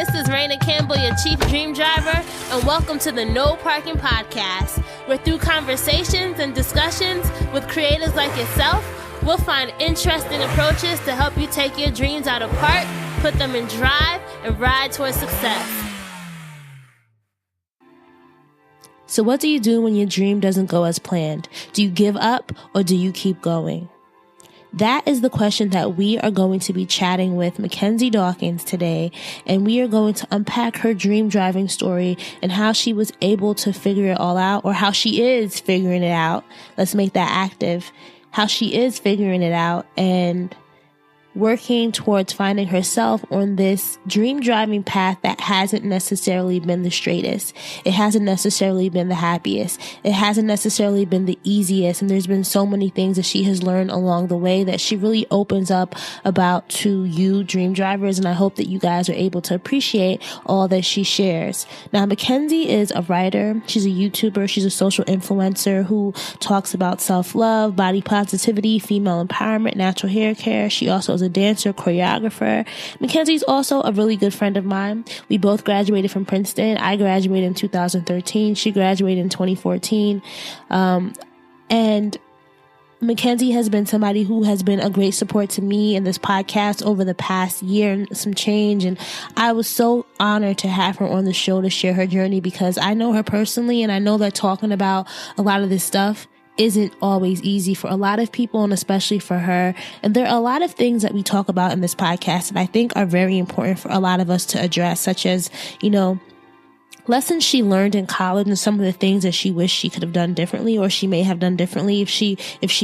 this is Rena Campbell, your Chief Dream Driver, and welcome to the No Parking Podcast, where through conversations and discussions with creators like yourself, we'll find interesting approaches to help you take your dreams out of park, put them in drive, and ride towards success. So what do you do when your dream doesn't go as planned? Do you give up or do you keep going? That is the question that we are going to be chatting with Mckenzie Dawkins today, and we are going to unpack her dream driving story and how she was able to figure it all out, or how she is figuring it out. Let's make that active. How she is figuring it out and working towards finding herself on this dream driving path that hasn't necessarily been the straightest. It hasn't necessarily been the happiest. It hasn't necessarily been the easiest. And there's been so many things that she has learned along the way that she really opens up about to you dream drivers. And I hope that you guys are able to appreciate all that she shares. Now, Mckenzie is a writer. She's a YouTuber. She's a social influencer who talks about self-love, body positivity, female empowerment, natural hair care. She also is a dancer, choreographer. Mckenzie's also a really good friend of mine. We both graduated from Princeton. I graduated in 2013. She graduated in 2014. And Mckenzie has been somebody who has been a great support to me in this podcast over the past year and some change. And I was so honored to have her on the show to share her journey, because I know her personally, and I know that talking about a lot of this stuff isn't always easy for a lot of people, and especially for her. And there are a lot of things that we talk about in this podcast that I think are very important for a lot of us to address, such as, lessons she learned in college and some of the things that she wished she could have done differently, or she may have done differently if she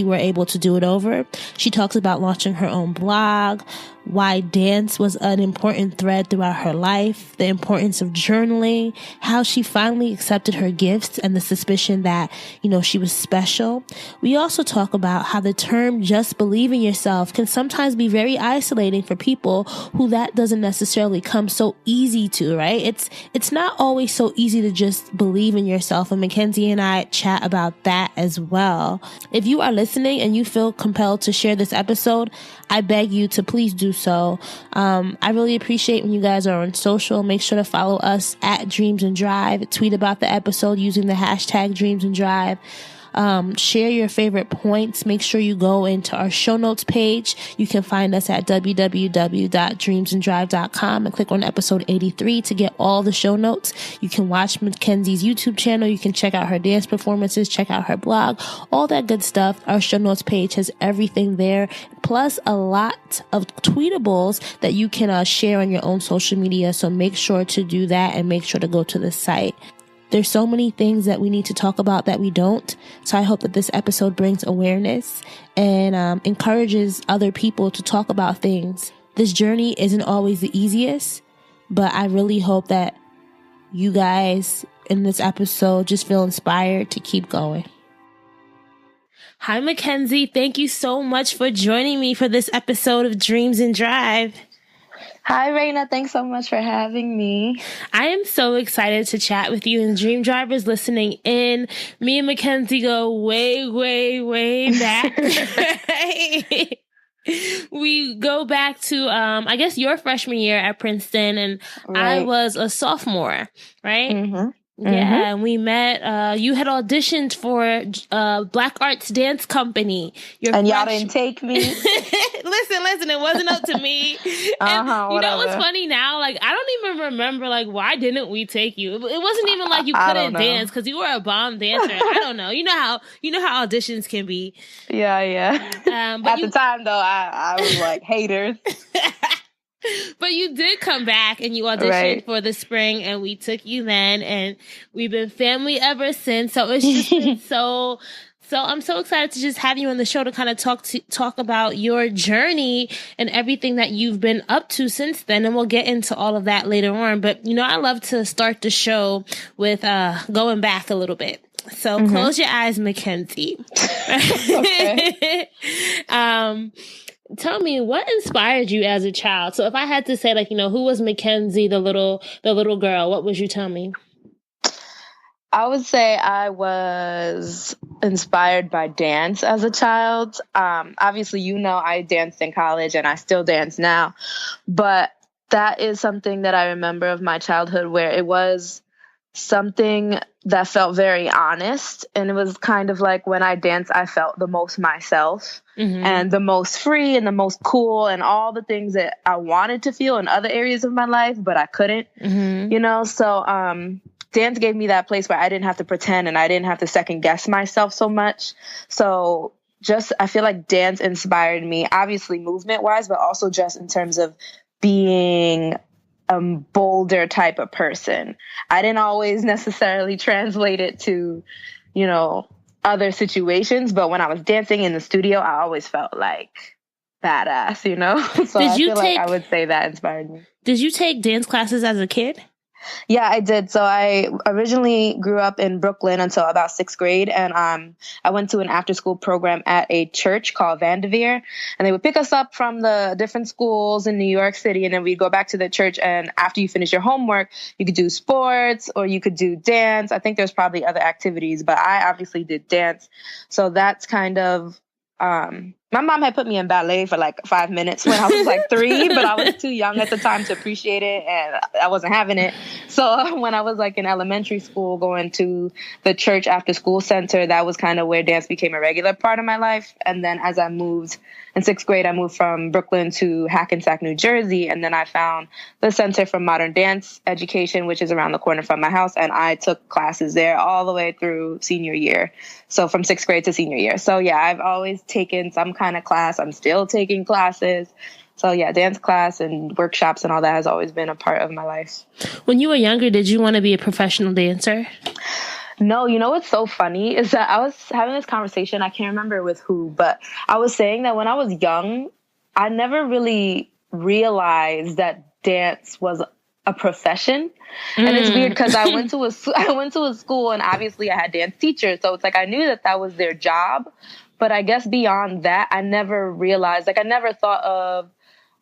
were able to do it over. She talks about launching her own blog, why dance was an important thread throughout her life, the importance of journaling, how she finally accepted her gifts and the suspicion that, she was special. We also talk about how the term just believe in yourself can sometimes be very isolating for people who that doesn't necessarily come so easy to, right? It's not always so easy to just believe in yourself, and Mckenzie and I chat about that as well. If you are listening and you feel compelled to share this episode, I beg you to please do so. I really appreciate when you guys are on social. Make sure to follow us at Dreams and Drive. Tweet about the episode using the hashtag Dreams and Drive. Share your favorite points. Make sure you go into our show notes page. You can find us at www.dreamsanddrive.com and click on episode 83 to get all the show notes. You can watch Mckenzie's YouTube channel. You can check out her dance performances, check out her blog, all that good stuff. Our show notes page has everything there, plus a lot of tweetables that you can share on your own social media. So make sure to do that and make sure to go to the site. There's so many things that we need to talk about that we don't. So I hope that this episode brings awareness and encourages other people to talk about things. This journey isn't always the easiest, but I really hope that you guys in this episode just feel inspired to keep going. Hi, Mckenzie. Thank you so much for joining me for this episode of Dreams and Drive. Hi, Rena. Thanks so much for having me. I am so excited to chat with you, and dream drivers listening in. Me and Mckenzie go way, way, way back. We go back to, I guess your freshman year at Princeton, and right. I was a sophomore, right? Mm-hmm. Yeah, and we met, you had auditioned for Black Arts Dance Company. Y'all didn't take me. Listen, it wasn't up to me. And you know what's funny now? Like, I don't even remember, why didn't we take you? It wasn't even like you couldn't dance, because you were a bomb dancer. I don't know. You know how auditions can be. Yeah. But the time, though, I was like, haters. But you did come back and you auditioned for the spring, and we took you then, and we've been family ever since. So it's just been so I'm so excited to just have you on the show to kind of talk about your journey and everything that you've been up to since then. And we'll get into all of that later on. But, I love to start the show with going back a little bit. So close your eyes, Mckenzie. Okay. Tell me, what inspired you as a child? So if I had to say, who was Mckenzie, the little girl, what would you tell me? I would say I was inspired by dance as a child. Obviously, I danced in college and I still dance now. But that is something that I remember of my childhood, where it was something that felt very honest. And it was kind of like when I danced, I felt the most myself and the most free and the most cool and all the things that I wanted to feel in other areas of my life, but I couldn't, you know? So, dance gave me that place where I didn't have to pretend and I didn't have to second guess myself so much. So I feel like dance inspired me, obviously movement wise, but also just in terms of being a bolder type of person. I didn't always necessarily translate it to, you know, other situations, but when I was dancing in the studio, I always felt like badass, you know? So I feel like I would say that inspired me. Did you take dance classes as a kid? Yeah, I did. So I originally grew up in Brooklyn until about 6th grade. And I went to an after school program at a church called Vanderveer. And they would pick us up from the different schools in New York City. And then we'd go back to the church. And after you finish your homework, you could do sports or you could do dance. I think there's probably other activities, but I obviously did dance. So that's kind of my mom had put me in ballet for like 5 minutes when I was like 3, but I was too young at the time to appreciate it and I wasn't having it. So when I was like in elementary school going to the church after school center, that was kind of where dance became a regular part of my life. And then as I moved in 6th grade, I moved from Brooklyn to Hackensack, New Jersey. And then I found the Center for Modern Dance Education, which is around the corner from my house. And I took classes there all the way through senior year. So from 6th grade to senior year. So yeah, I've always taken some kind of class. I'm still taking classes. So yeah, dance class and workshops and all that has always been a part of my life. When you were younger, did you want to be a professional dancer? No, you know what's so funny is that I was having this conversation, I can't remember with who, but I was saying that when I was young, I never really realized that dance was a profession. And it's weird because I went to a school and obviously I had dance teachers. So it's like I knew that that was their job. But I guess beyond that, I never realized, like I never thought of,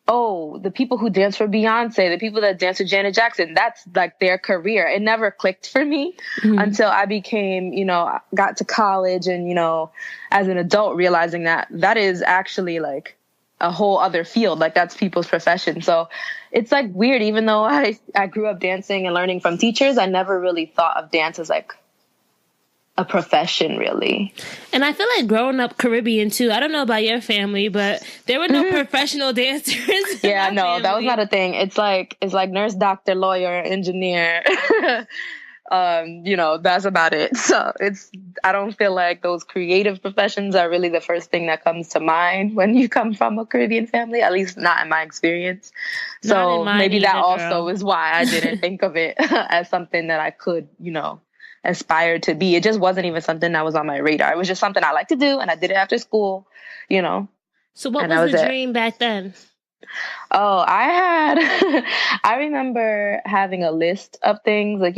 oh, the people who dance for Beyonce, the people that dance for Janet Jackson, that's like their career. It never clicked for me until I became, got to college and, as an adult realizing that that is actually like a whole other field. Like that's people's profession. So it's like weird. Even though I grew up dancing and learning from teachers, I never really thought of dance as like a profession, really. And I feel like growing up Caribbean too, I don't know about your family, but there were no professional dancers. Yeah, no, that was not a thing. It's like nurse, doctor, lawyer, engineer. That's about it. So I don't feel like those creative professions are really the first thing that comes to mind when you come from a Caribbean family, at least not in my experience. So maybe that also is why I didn't think of it as something that I could, aspire to be. It just wasn't even something that was on my radar. It was just something I like to do, and I did it after school, So what was the dream back then? Oh, I remember having a list of things like,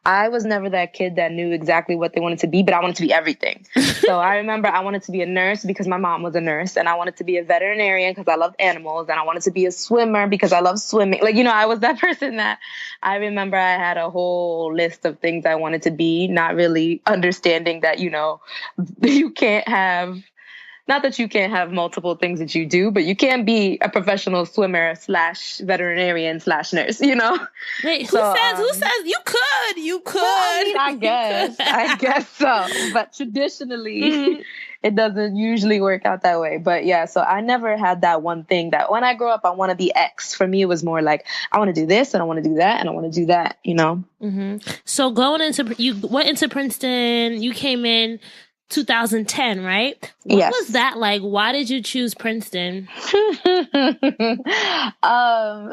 I was never that kid that knew exactly what they wanted to be, but I wanted to be everything. So I remember I wanted to be a nurse because my mom was a nurse, and I wanted to be a veterinarian because I loved animals, and I wanted to be a swimmer because I love swimming. Like, I was that person that I remember I had a whole list of things I wanted to be, not really understanding that, you can't have, not that you can't have multiple things that you do, but you can't be a professional swimmer / veterinarian / nurse, Wait, who says you could? Well, I guess so. But traditionally, it doesn't usually work out that way. But yeah, so I never had that one thing that when I grow up, I want to be X. For me, it was more like, I want to do this and I want to do that and I want to do that, So you went into Princeton, you came in 2010, right? What was that like? Why did you choose Princeton?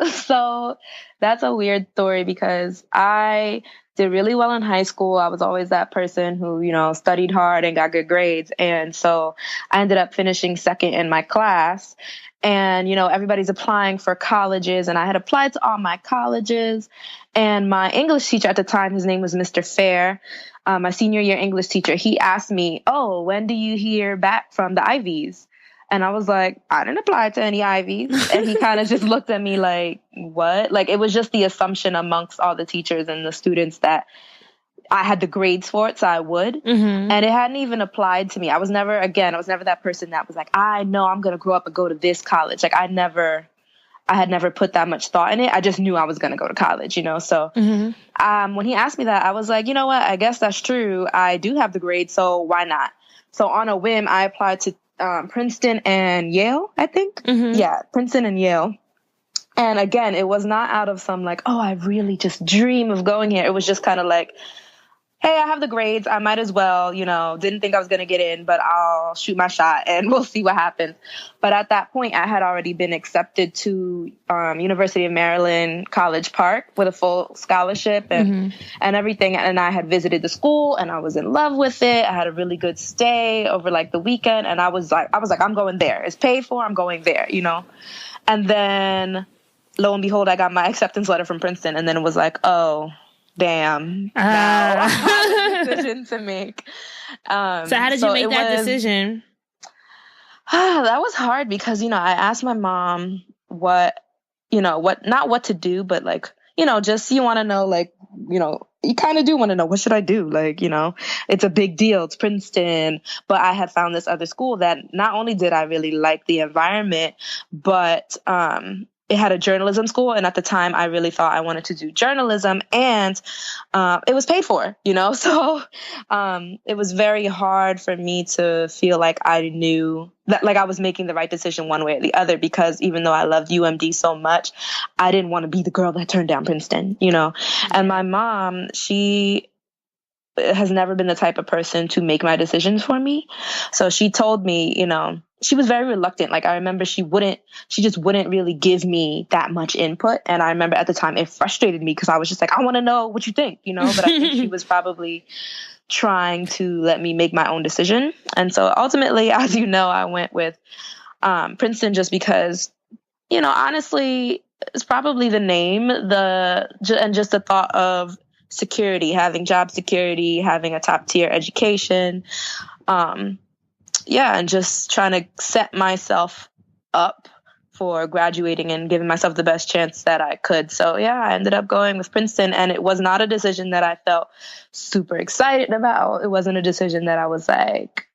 So that's a weird story because I did really well in high school. I was always that person who, studied hard and got good grades. And so I ended up finishing second in my class. And, everybody's applying for colleges, and I had applied to all my colleges. And my English teacher at the time, his name was Mr. Fair, my senior year English teacher, he asked me, oh, when do you hear back from the Ivies? And I was like, I didn't apply to any Ivies. And he kind of just looked at me like, what? Like, it was just the assumption amongst all the teachers and the students that I had the grades for it, so I would. And it hadn't even applied to me. I was never that person that was like, I know I'm going to grow up and go to this college. Like, I never I had never put that much thought in it. I just knew I was going to go to college, So when he asked me that, I was like, you know what? I guess that's true. I do have the grades, so why not? So on a whim, I applied to Princeton and Yale, I think. Yeah, Princeton and Yale. And again, it was not out of some like, oh, I really just dream of going here. It was just kind of like, hey, I have the grades. I might as well, didn't think I was going to get in, but I'll shoot my shot and we'll see what happens. But at that point, I had already been accepted to University of Maryland, College Park with a full scholarship and everything. And I had visited the school and I was in love with it. I had a really good stay over like the weekend. And I was like, I'm going there. It's paid for. I'm going there, And then lo and behold, I got my acceptance letter from Princeton. And then it was like, oh, damn. Now I have a decision to make. So how did you make that decision? That was hard because, I asked my mom not what to do, but like, just you want to know, like, you kind of do want to know, what should I do? Like, it's a big deal. It's Princeton. But I had found this other school that not only did I really like the environment, but it had a journalism school. And at the time, I really thought I wanted to do journalism. And it was paid for, So it was very hard for me to feel like I knew that, like, I was making the right decision one way or the other, because even though I loved UMD so much, I didn't want to be the girl that turned down Princeton, And my mom, she has never been the type of person to make my decisions for me. So she told me, she was very reluctant. Like, I remember she just wouldn't really give me that much input. And I remember at the time it frustrated me because I was just like, I want to know what you think, but I think she was probably trying to let me make my own decision. And so ultimately, as you know, I went with Princeton just because, honestly, it's probably the name, and just the thought of security, having job security, having a top tier education. And just trying to set myself up for graduating and giving myself the best chance that I could. So yeah, I ended up going with Princeton, and it was not a decision that I felt super excited about. It wasn't a decision that I was like,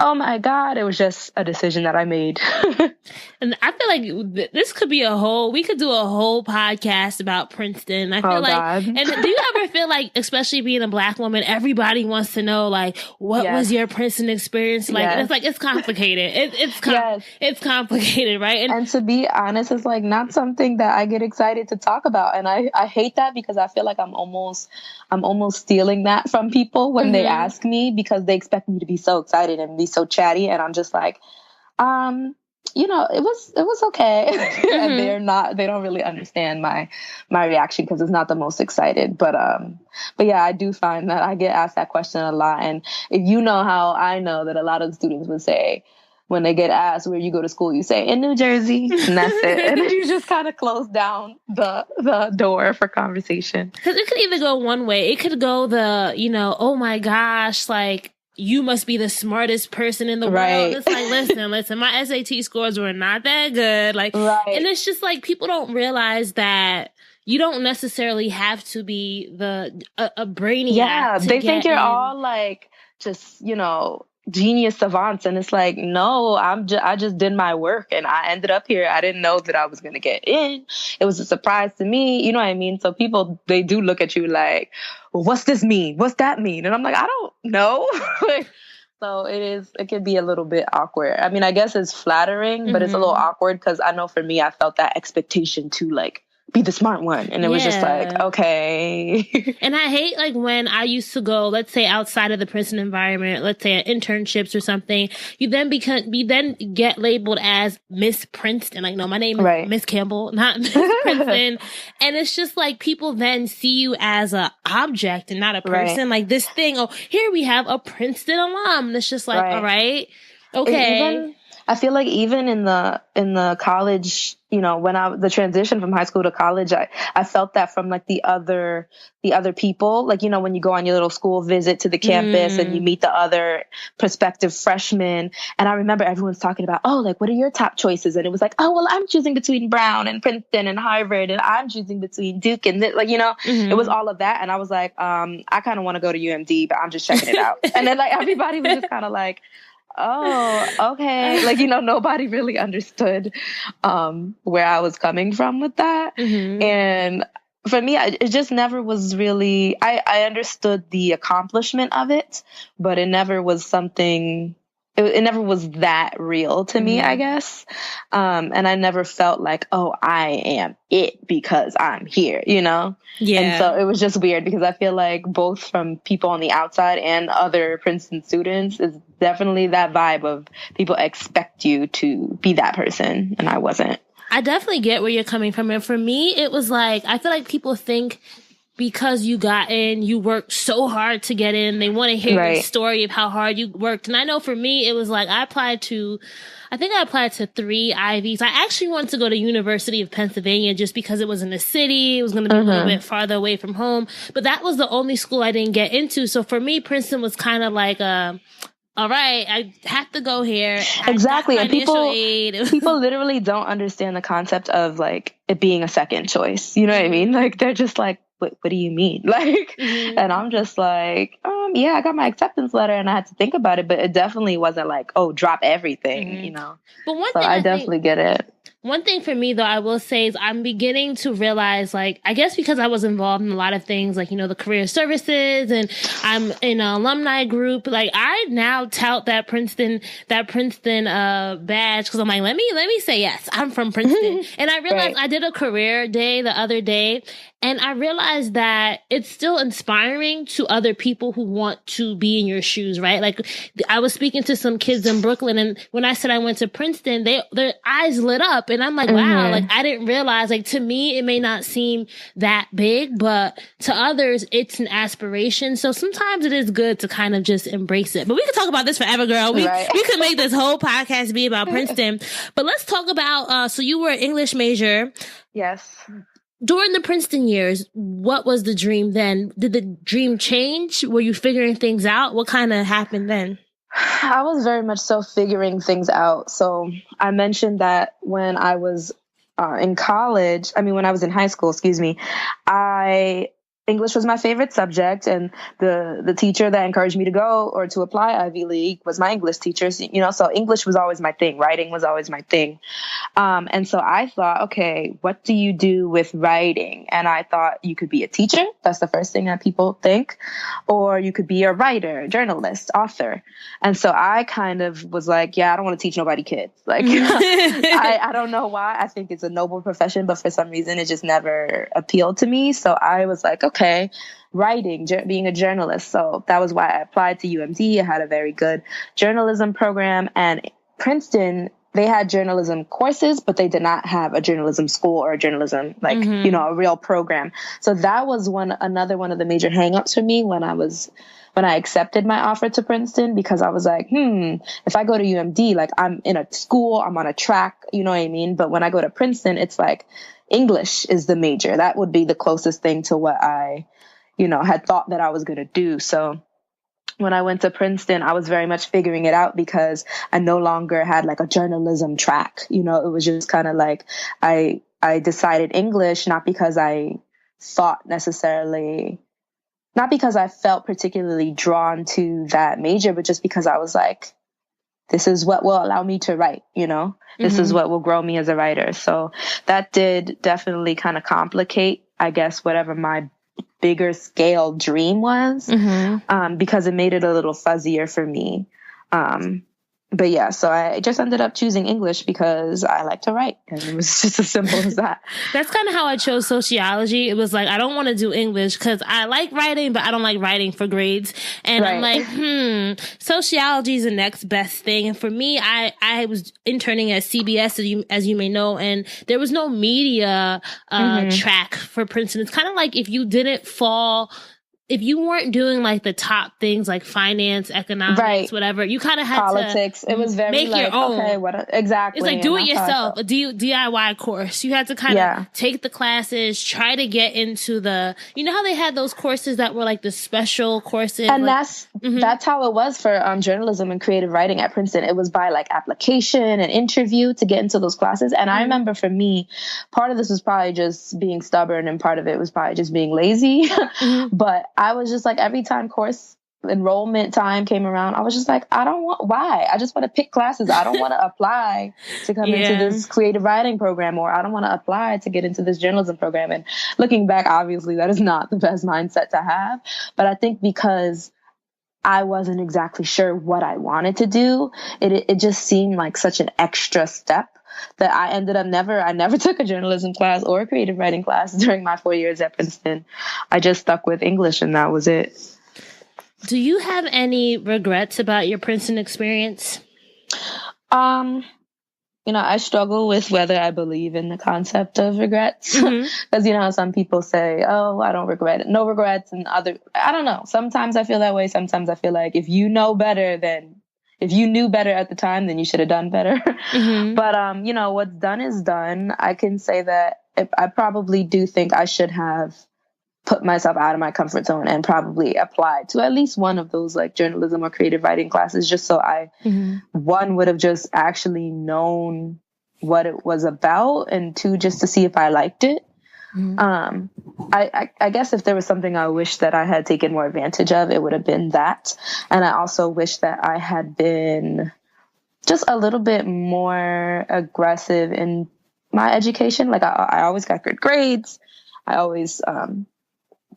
oh my God, it was just a decision that I made. And I feel like this could be we could do a whole podcast about Princeton. I feel God. And do you ever feel like, especially being a Black woman, everybody wants to know, like, what was your Princeton experience like? And it's like, it's complicated. It's complicated, right? And to be honest, it's like not something that I get excited to talk about. And I hate that, because I feel like I'm almost stealing that from people when they ask me, because they expect me to be so excited and be so chatty. And I'm just like, it was okay. And they don't really understand my reaction, because it's not the most excited. But yeah, I do find that I get asked that question a lot. And if you know how I know that a lot of students would say, when they get asked where you go to school, you say, in New Jersey, and that's it. And then you just kind of close down the door for conversation. Because it could either go one way. It could go oh my gosh, like, you must be the smartest person in the world. It's like, listen, my SAT scores were not that good. Like, and it's just like, people don't realize that you don't necessarily have to be a brainiac. Yeah, they think you're all like, just, genius savants. And it's like, no, I just did my work and I ended up here. I didn't know that I was going to get in. It was a surprise to me. You know what I mean? So people, they do look at you like, well, what's this mean? What's that mean? And I'm like, I don't know. So it can be a little bit awkward. I mean, I guess it's flattering, but it's a little awkward, because I know for me, I felt that expectation to like be the smart one. And it was just like, okay. And I hate, like, when I used to go, let's say, outside of the Princeton environment, let's say at internships or something, you then get labeled as Miss Princeton. Like, no, my name is Miss Campbell, not Miss Princeton. And it's just like, people then see you as a object and not a person. Like, this thing, here we have a Princeton alum. And it's just like, all right, okay. I feel like even in the college, when the transition from high school to college, I felt that from like the other people, like, when you go on your little school visit to the campus and you meet the other prospective freshmen. And I remember everyone's talking about, oh, like, what are your top choices? And it was like, oh, well, I'm choosing between Brown and Princeton and Harvard, and I'm choosing between Duke and like, it was all of that. And I was like, I kind of want to go to UMD, but I'm just checking it out. And then like everybody was just kind of like, oh, okay. Like, nobody really understood where I was coming from with that. Mm-hmm. And for me, it just never was really, I understood the accomplishment of it, but it never was something, it never was that real to me, I guess. And I never felt like, oh, I am it because I'm here, Yeah. And so it was just weird because I feel like both from people on the outside and other Princeton students is definitely that vibe of people expect you to be that person. And I wasn't. I definitely get where you're coming from. And for me, it was like, I feel like people think because you got in, you worked so hard to get in. They want to hear your story of how hard you worked. And I know for me, it was like, I applied to 3 Ivies. I actually wanted to go to University of Pennsylvania just because it was in the city. It was going to be a little bit farther away from home. But that was the only school I didn't get into. So for me, Princeton was kind of like all right, I have to go here. Exactly. And people literally don't understand the concept of like it being a second choice. You know what I mean? Like they're just like, what do you mean? Like, and I'm just like, yeah, I got my acceptance letter and I had to think about it, but it definitely wasn't like, oh, drop everything, But one so thing I definitely get it. One thing for me, though, I will say is I'm beginning to realize, like, I guess because I was involved in a lot of things, like, the career services and I'm in an alumni group. Like, I now tout that Princeton badge because I'm like, let me say yes, I'm from Princeton. And I realized I did a career day the other day. And I realized that it's still inspiring to other people who want to be in your shoes, right? Like I was speaking to some kids in Brooklyn and when I said I went to Princeton, their eyes lit up and I'm like, wow, like I didn't realize, like to me, it may not seem that big, but to others, it's an aspiration. So sometimes it is good to kind of just embrace it. But we could talk about this forever, girl. We could make this whole podcast be about Princeton. But let's talk about, so you were an English major. Yes. During the Princeton years, what was the dream then? Did the dream change? Were you figuring things out? What kind of happened then? I was very much so figuring things out. So I mentioned that when I was in college, when I was in high school, English was my favorite subject, and the teacher that encouraged me to go or to apply Ivy League was my English teacher. So English was always my thing. Writing was always my thing. And so I thought, okay, what do you do with writing? And I thought you could be a teacher. That's the first thing that people think. Or you could be a writer, journalist, author. And so I kind of was like, yeah, I don't want to teach nobody kids. Like, I don't know why. I think it's a noble profession, but for some reason it just never appealed to me. So I was like, okay, writing, being a journalist. So that was why I applied to UMD. I had a very good journalism program, and Princeton, they had journalism courses, but they did not have a journalism school or a journalism, a real program. So that was another one of the major hangups for me when I accepted my offer to Princeton, because I was like, if I go to UMD, like I'm in a school, I'm on a track, you know what I mean? But when I go to Princeton, it's like English is the major. That would be the closest thing to what I, had thought that I was going to do. So when I went to Princeton, I was very much figuring it out because I no longer had like a journalism track. It was just kind of like I decided English, not because I thought necessarily, not because I felt particularly drawn to that major, but just because I was like, this is what will allow me to write, this is what will grow me as a writer. So that did definitely kind of complicate, I guess, whatever my bigger scale dream was, because it made it a little fuzzier for me. But yeah, so I just ended up choosing English because I like to write, and it was just as simple as that. That's kind of how I chose sociology. It was like, I don't want to do English because I like writing, but I don't like writing for grades. And I'm like, sociology is the next best thing. And for me, I was interning at CBS, as you may know, and there was no media track for Princeton. It's kind of like if you weren't doing like the top things like finance, economics, whatever, you kind of had politics. It was very make your own. Okay, exactly. It's like do it yourself, a DIY course. You had to kind of take the classes, try to get into how they had those courses that were like the special courses. And that's how it was for journalism and creative writing at Princeton. It was by like application and interview to get into those classes. And I remember for me, part of this was probably just being stubborn and part of it was probably just being lazy. But I was just like, every time course enrollment time came around, I was just like, why? I just want to pick classes. I don't want to apply to come into this creative writing program, or I don't want to apply to get into this journalism program. And looking back, obviously that is not the best mindset to have. But I think because I wasn't exactly sure what I wanted to do, it just seemed like such an extra step that I ended up I never took a journalism class or a creative writing class during my 4 years at Princeton. I just stuck with English, and that was it. Do you have any regrets about your Princeton experience? I struggle with whether I believe in the concept of regrets. Because, some people say, oh, I don't regret it. No regrets. And I don't know. Sometimes I feel that way. Sometimes I feel like if you knew better at the time, then you should have done better. But, what's done is done. I can say that I probably do think I should have put myself out of my comfort zone and probably applied to at least one of those like journalism or creative writing classes, just so I, one, would have just actually known what it was about, and two, just to see if I liked it. I guess if there was something I wish that I had taken more advantage of, it would have been that. And I also wish that I had been just a little bit more aggressive in my education. Like I always got good grades. I always,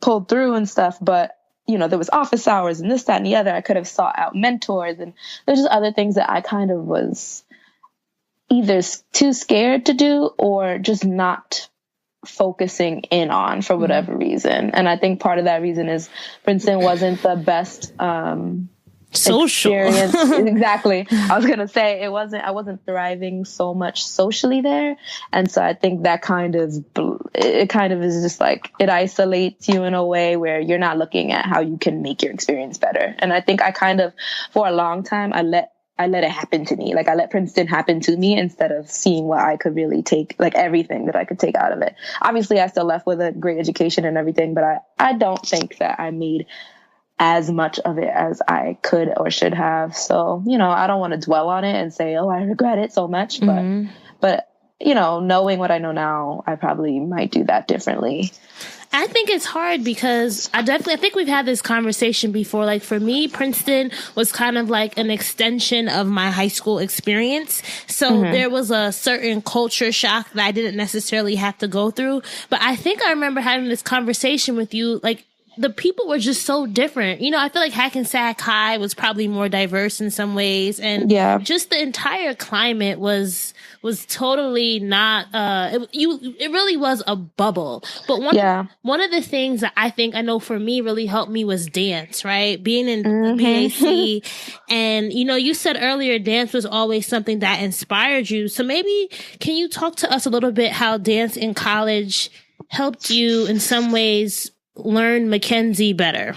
pulled through and stuff, but there was office hours and this, that, and the other. I could have sought out mentors, and there's just other things that I kind of was either too scared to do or just not focusing in on for whatever reason. And I think part of that reason is Princeton wasn't the best social experience. Exactly. I was gonna say I wasn't thriving so much socially there, and so I think that kind of is just like, it isolates you in a way where you're not looking at how you can make your experience better. And I think I kind of, for a long time, I let it happen to me. Like I let Princeton happen to me instead of seeing what I could really take, like everything that I could take out of it. Obviously, I still left with a great education and everything, but I don't think that I made as much of it as I could or should have. So, I don't want to dwell on it and say, oh, I regret it so much. But knowing what I know now, I probably might do that differently. I think it's hard because I think we've had this conversation before. Like for me, Princeton was kind of like an extension of my high school experience. So there was a certain culture shock that I didn't necessarily have to go through. But I think I remember having this conversation with you, like, the people were just so different. I feel like Hackensack High was probably more diverse in some ways. And just the entire climate was totally not, it really was a bubble. But one of the things that I know for me really helped me was dance, right? Being in the BAC. And, you said earlier, dance was always something that inspired you. So maybe can you talk to us a little bit how dance in college helped you in some ways learn Mckenzie better?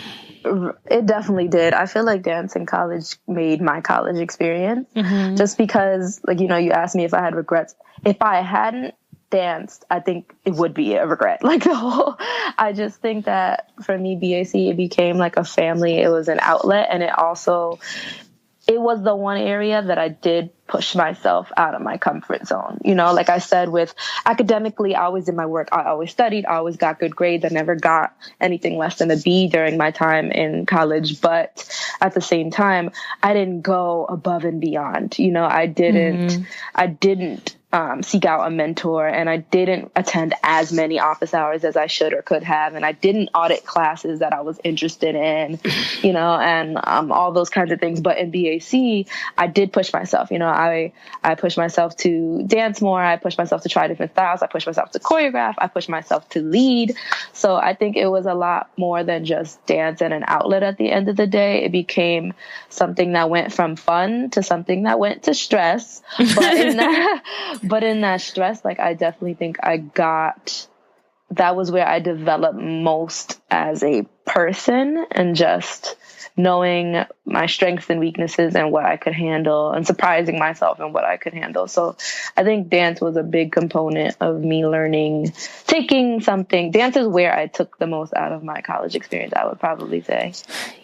It definitely did. I feel like dance in college made my college experience, just because, like, you asked me if I had regrets. If I hadn't danced, I think it would be a regret. Like I just think that for me, BAC, it became like a family. It was an outlet, and it was the one area that I did push myself out of my comfort zone. Like I said, with academically, I always did my work. I always studied. I always got good grades. I never got anything less than a B during my time in college. But at the same time, I didn't go above and beyond. I didn't seek out a mentor, and I didn't attend as many office hours as I should or could have. And I didn't audit classes that I was interested in, and all those kinds of things. But in BAC, I did push myself. I pushed myself to dance more. I pushed myself to try different styles. I pushed myself to choreograph. I pushed myself to lead. So I think it was a lot more than just dance and an outlet at the end of the day. It became something that went from fun to something that went to stress. But in that stress, like, I definitely think that was where I developed most as a person, and just knowing my strengths and weaknesses and what I could handle, and surprising myself in what I could handle. So I think dance was a big component of me learning, dance is where I took the most out of my college experience, I would probably say.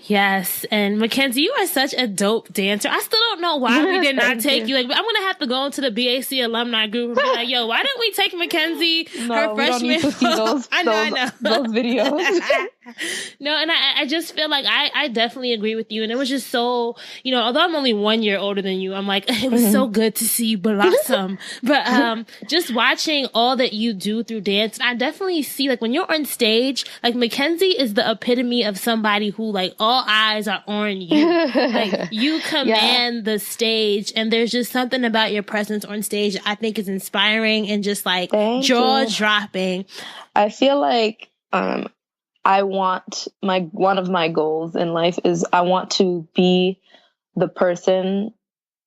Yes. And Mckenzie, you are such a dope dancer. I still don't know why we did not take you. Like, I'm going to have to go into the BAC alumni group and be like, yo, why didn't we take Mckenzie her freshman? We don't need to see those, I know. those videos. No, and I just feel like I definitely agree with you. And it was just so, although I'm only 1 year older than you, I'm like, it was so good to see you blossom. But just watching all that you do through dance, I definitely see, like, when you're on stage, like, Mckenzie is the epitome of somebody who, like, all eyes are on you. Like, you command the stage, and there's just something about your presence on stage I think is inspiring and just, like, jaw-dropping. I feel like one of my goals in life is I want to be the person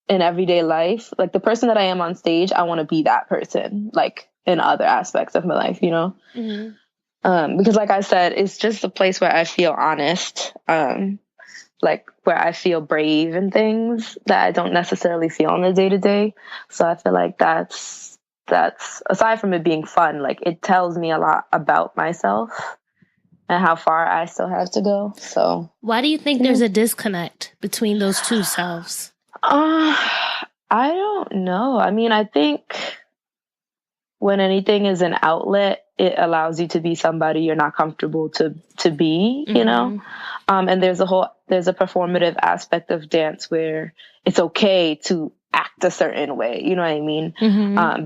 in everyday life, like the person that I am on stage. I want to be that person, like in other aspects of my life, because like I said, it's just a place where I feel honest, like where I feel brave and things that I don't necessarily feel on the day to day. So I feel like that's aside from it being fun, like it tells me a lot about myself and how far I still have to go. So why do you think there's a disconnect between those two selves? I don't know. I mean, I think when anything is an outlet, it allows you to be somebody you're not comfortable to be, and there's a performative aspect of dance where it's okay to act a certain way, you know what I mean?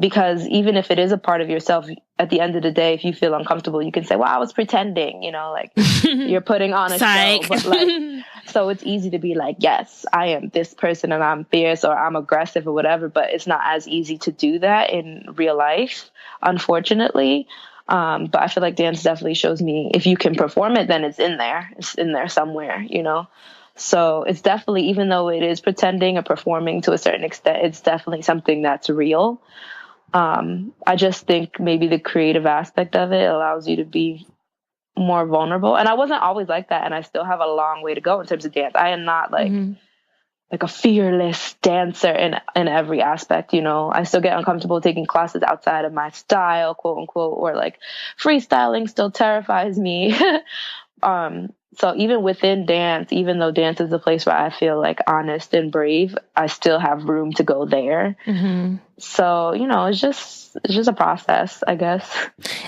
Because even if it is a part of yourself, at the end of the day, if you feel uncomfortable, you can say, well, I was pretending, like you're putting on a show. But like, so it's easy to be like, yes, I am this person and I'm fierce or I'm aggressive or whatever, but it's not as easy to do that in real life, unfortunately. But I feel like dance definitely shows me if you can perform it, then it's in there. It's in there somewhere, So it's definitely, even though it is pretending or performing to a certain extent, it's definitely something that's real. I just think maybe the creative aspect of it allows you to be more vulnerable. And I wasn't always like that. And I still have a long way to go in terms of dance. I am not like a fearless dancer in every aspect, I still get uncomfortable taking classes outside of my style, quote unquote, or like freestyling still terrifies me. So even within dance, even though dance is a place where I feel like honest and brave, I still have room to go there. So, it's just a process, I guess.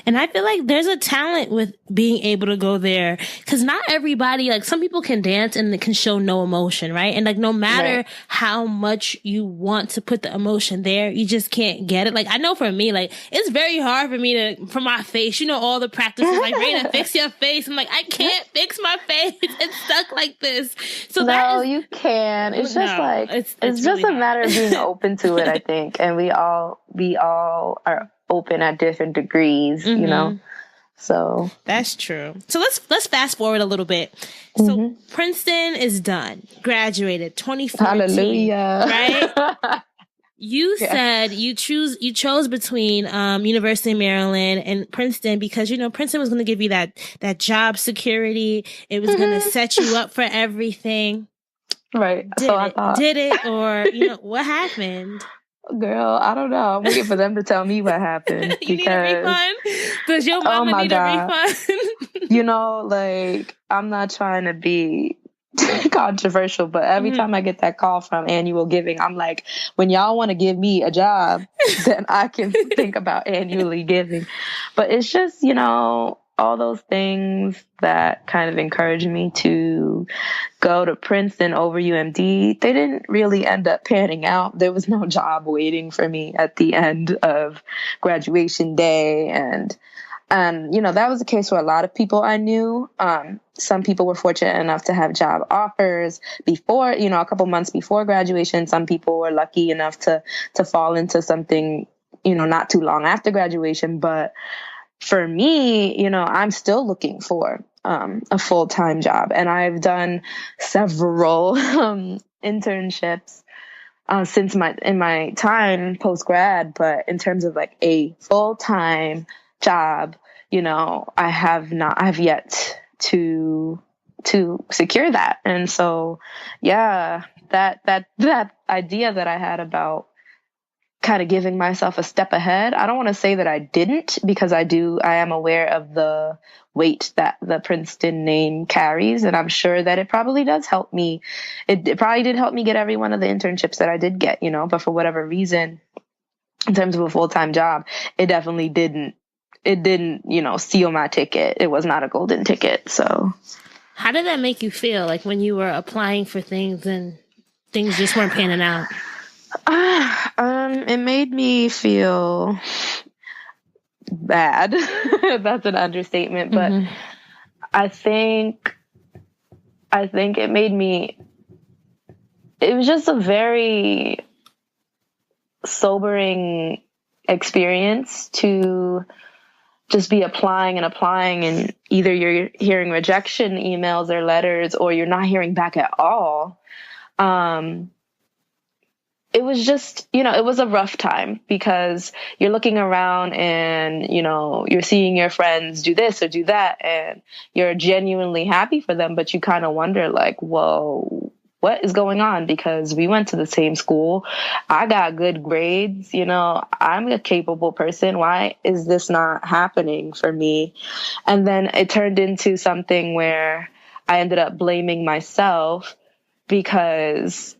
And I feel like there's a talent with being able to go there, because not everybody, like some people can dance and it can show no emotion, right? And like no matter how much you want to put the emotion there, you just can't get it. Like I know for me, like it's very hard for me for my face, all the practices, like Rena, fix your face. I'm like, I can't fix my face. It's stuck like this. So you can. It's just it's just really a matter of being open to it, I think. And we all are open at different degrees, So that's true. So let's fast forward a little bit. So Princeton is done, graduated 2014. Hallelujah. Right? You said you chose between University of Maryland and Princeton because Princeton was going to give you that job security. It was going to set you up for everything. Right. Did it or what happened? Girl, I don't know. I'm waiting for them to tell me what happened. You need a refund? Does your mama need a refund? Like, I'm not trying to be controversial, but every time I get that call from annual giving, I'm like, when y'all want to give me a job, then I can think about annually giving. But it's just, all those things that kind of encouraged me to go to Princeton over UMD, they didn't really end up panning out. There was no job waiting for me at the end of graduation day. And that was the case for a lot of people I knew. Some people were fortunate enough to have job offers before, a couple months before graduation. Some people were lucky enough to fall into something, not too long after graduation. But for me, I'm still looking for a full-time job, and I've done several internships since my time post-grad. But in terms of like a full-time job, I've yet to secure that. And so, yeah, that idea that I had about kind of giving myself a step ahead. I don't want to say that I didn't, because I am aware of the weight that the Princeton name carries. And I'm sure that it probably does help me. It probably did help me get every one of the internships that I did get, but for whatever reason, in terms of a full-time job, it definitely didn't it didn't, seal my ticket. It was not a golden ticket. So how did that make you feel, like when you were applying for things and things just weren't panning out? It made me feel bad. That's an understatement, but I think it was just a very sobering experience to just be applying and either you're hearing rejection emails or letters, or you're not hearing back at all. It was just, it was a rough time because you're looking around and, you're seeing your friends do this or do that, and you're genuinely happy for them, but you kind of wonder, like, whoa, what is going on? Because we went to the same school. I got good grades. I'm a capable person. Why is this not happening for me? And then it turned into something where I ended up blaming myself, because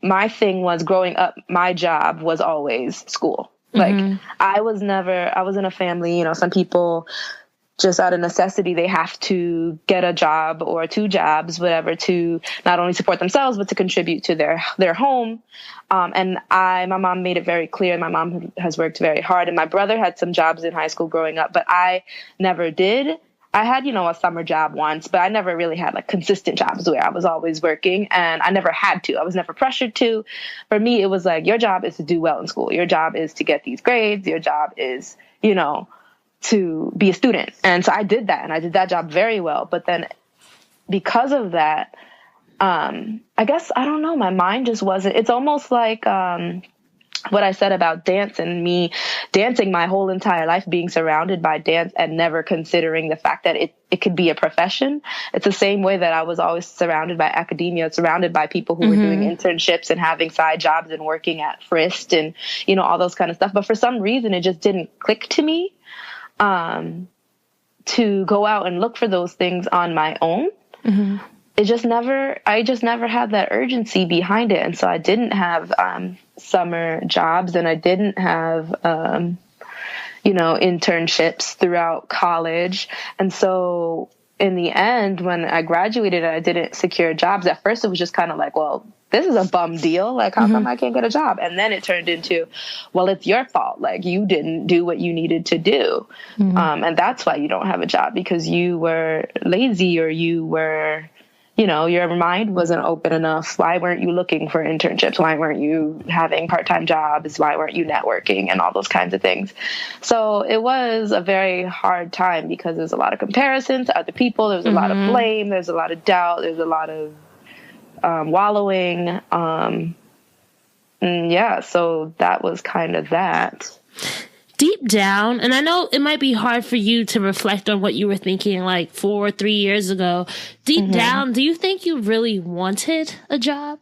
my thing was, growing up, my job was always school. Like, I was in a family, some people just out of necessity, they have to get a job or two jobs, whatever, to not only support themselves, but to contribute to their home. And my mom made it very clear. My mom has worked very hard, and my brother had some jobs in high school growing up, but I never did. I had, a summer job once, but I never really had like consistent jobs where I was always working, and I never had to. I was never pressured to. For me, it was like, your job is to do well in school. Your job is to get these grades. Your job is, to be a student. And so I did that, and I did that job very well. But then because of that, I guess, I don't know, my mind just wasn't, it's almost like, what I said about dance and me dancing my whole entire life, being surrounded by dance and never considering the fact that it could be a profession. It's the same way that I was always surrounded by academia, surrounded by people who were doing internships and having side jobs and working at Frist and, all those kind of stuff. But for some reason, it just didn't click to me, to go out and look for those things on my own. I just never had that urgency behind it. And so I didn't have, summer jobs, and I didn't have, internships throughout college. And so in the end, when I graduated and I didn't secure jobs, at first it was just kind of like, well, this is a bum deal. Like, how come I can't get a job? And then it turned into, well, it's your fault. Like, you didn't do what you needed to do. And that's why you don't have a job, because you were lazy, or you were, your mind wasn't open enough. Why weren't you looking for internships? Why weren't you having part-time jobs? Why weren't you networking and all those kinds of things? So it was a very hard time, because there's a lot of comparison to other people. There's a lot of blame. There's a lot of doubt. There's a lot of wallowing. So that was kind of that. Deep down, and I know it might be hard for you to reflect on what you were thinking like 4 or 3 years ago. Deep down, do you think you really wanted a job?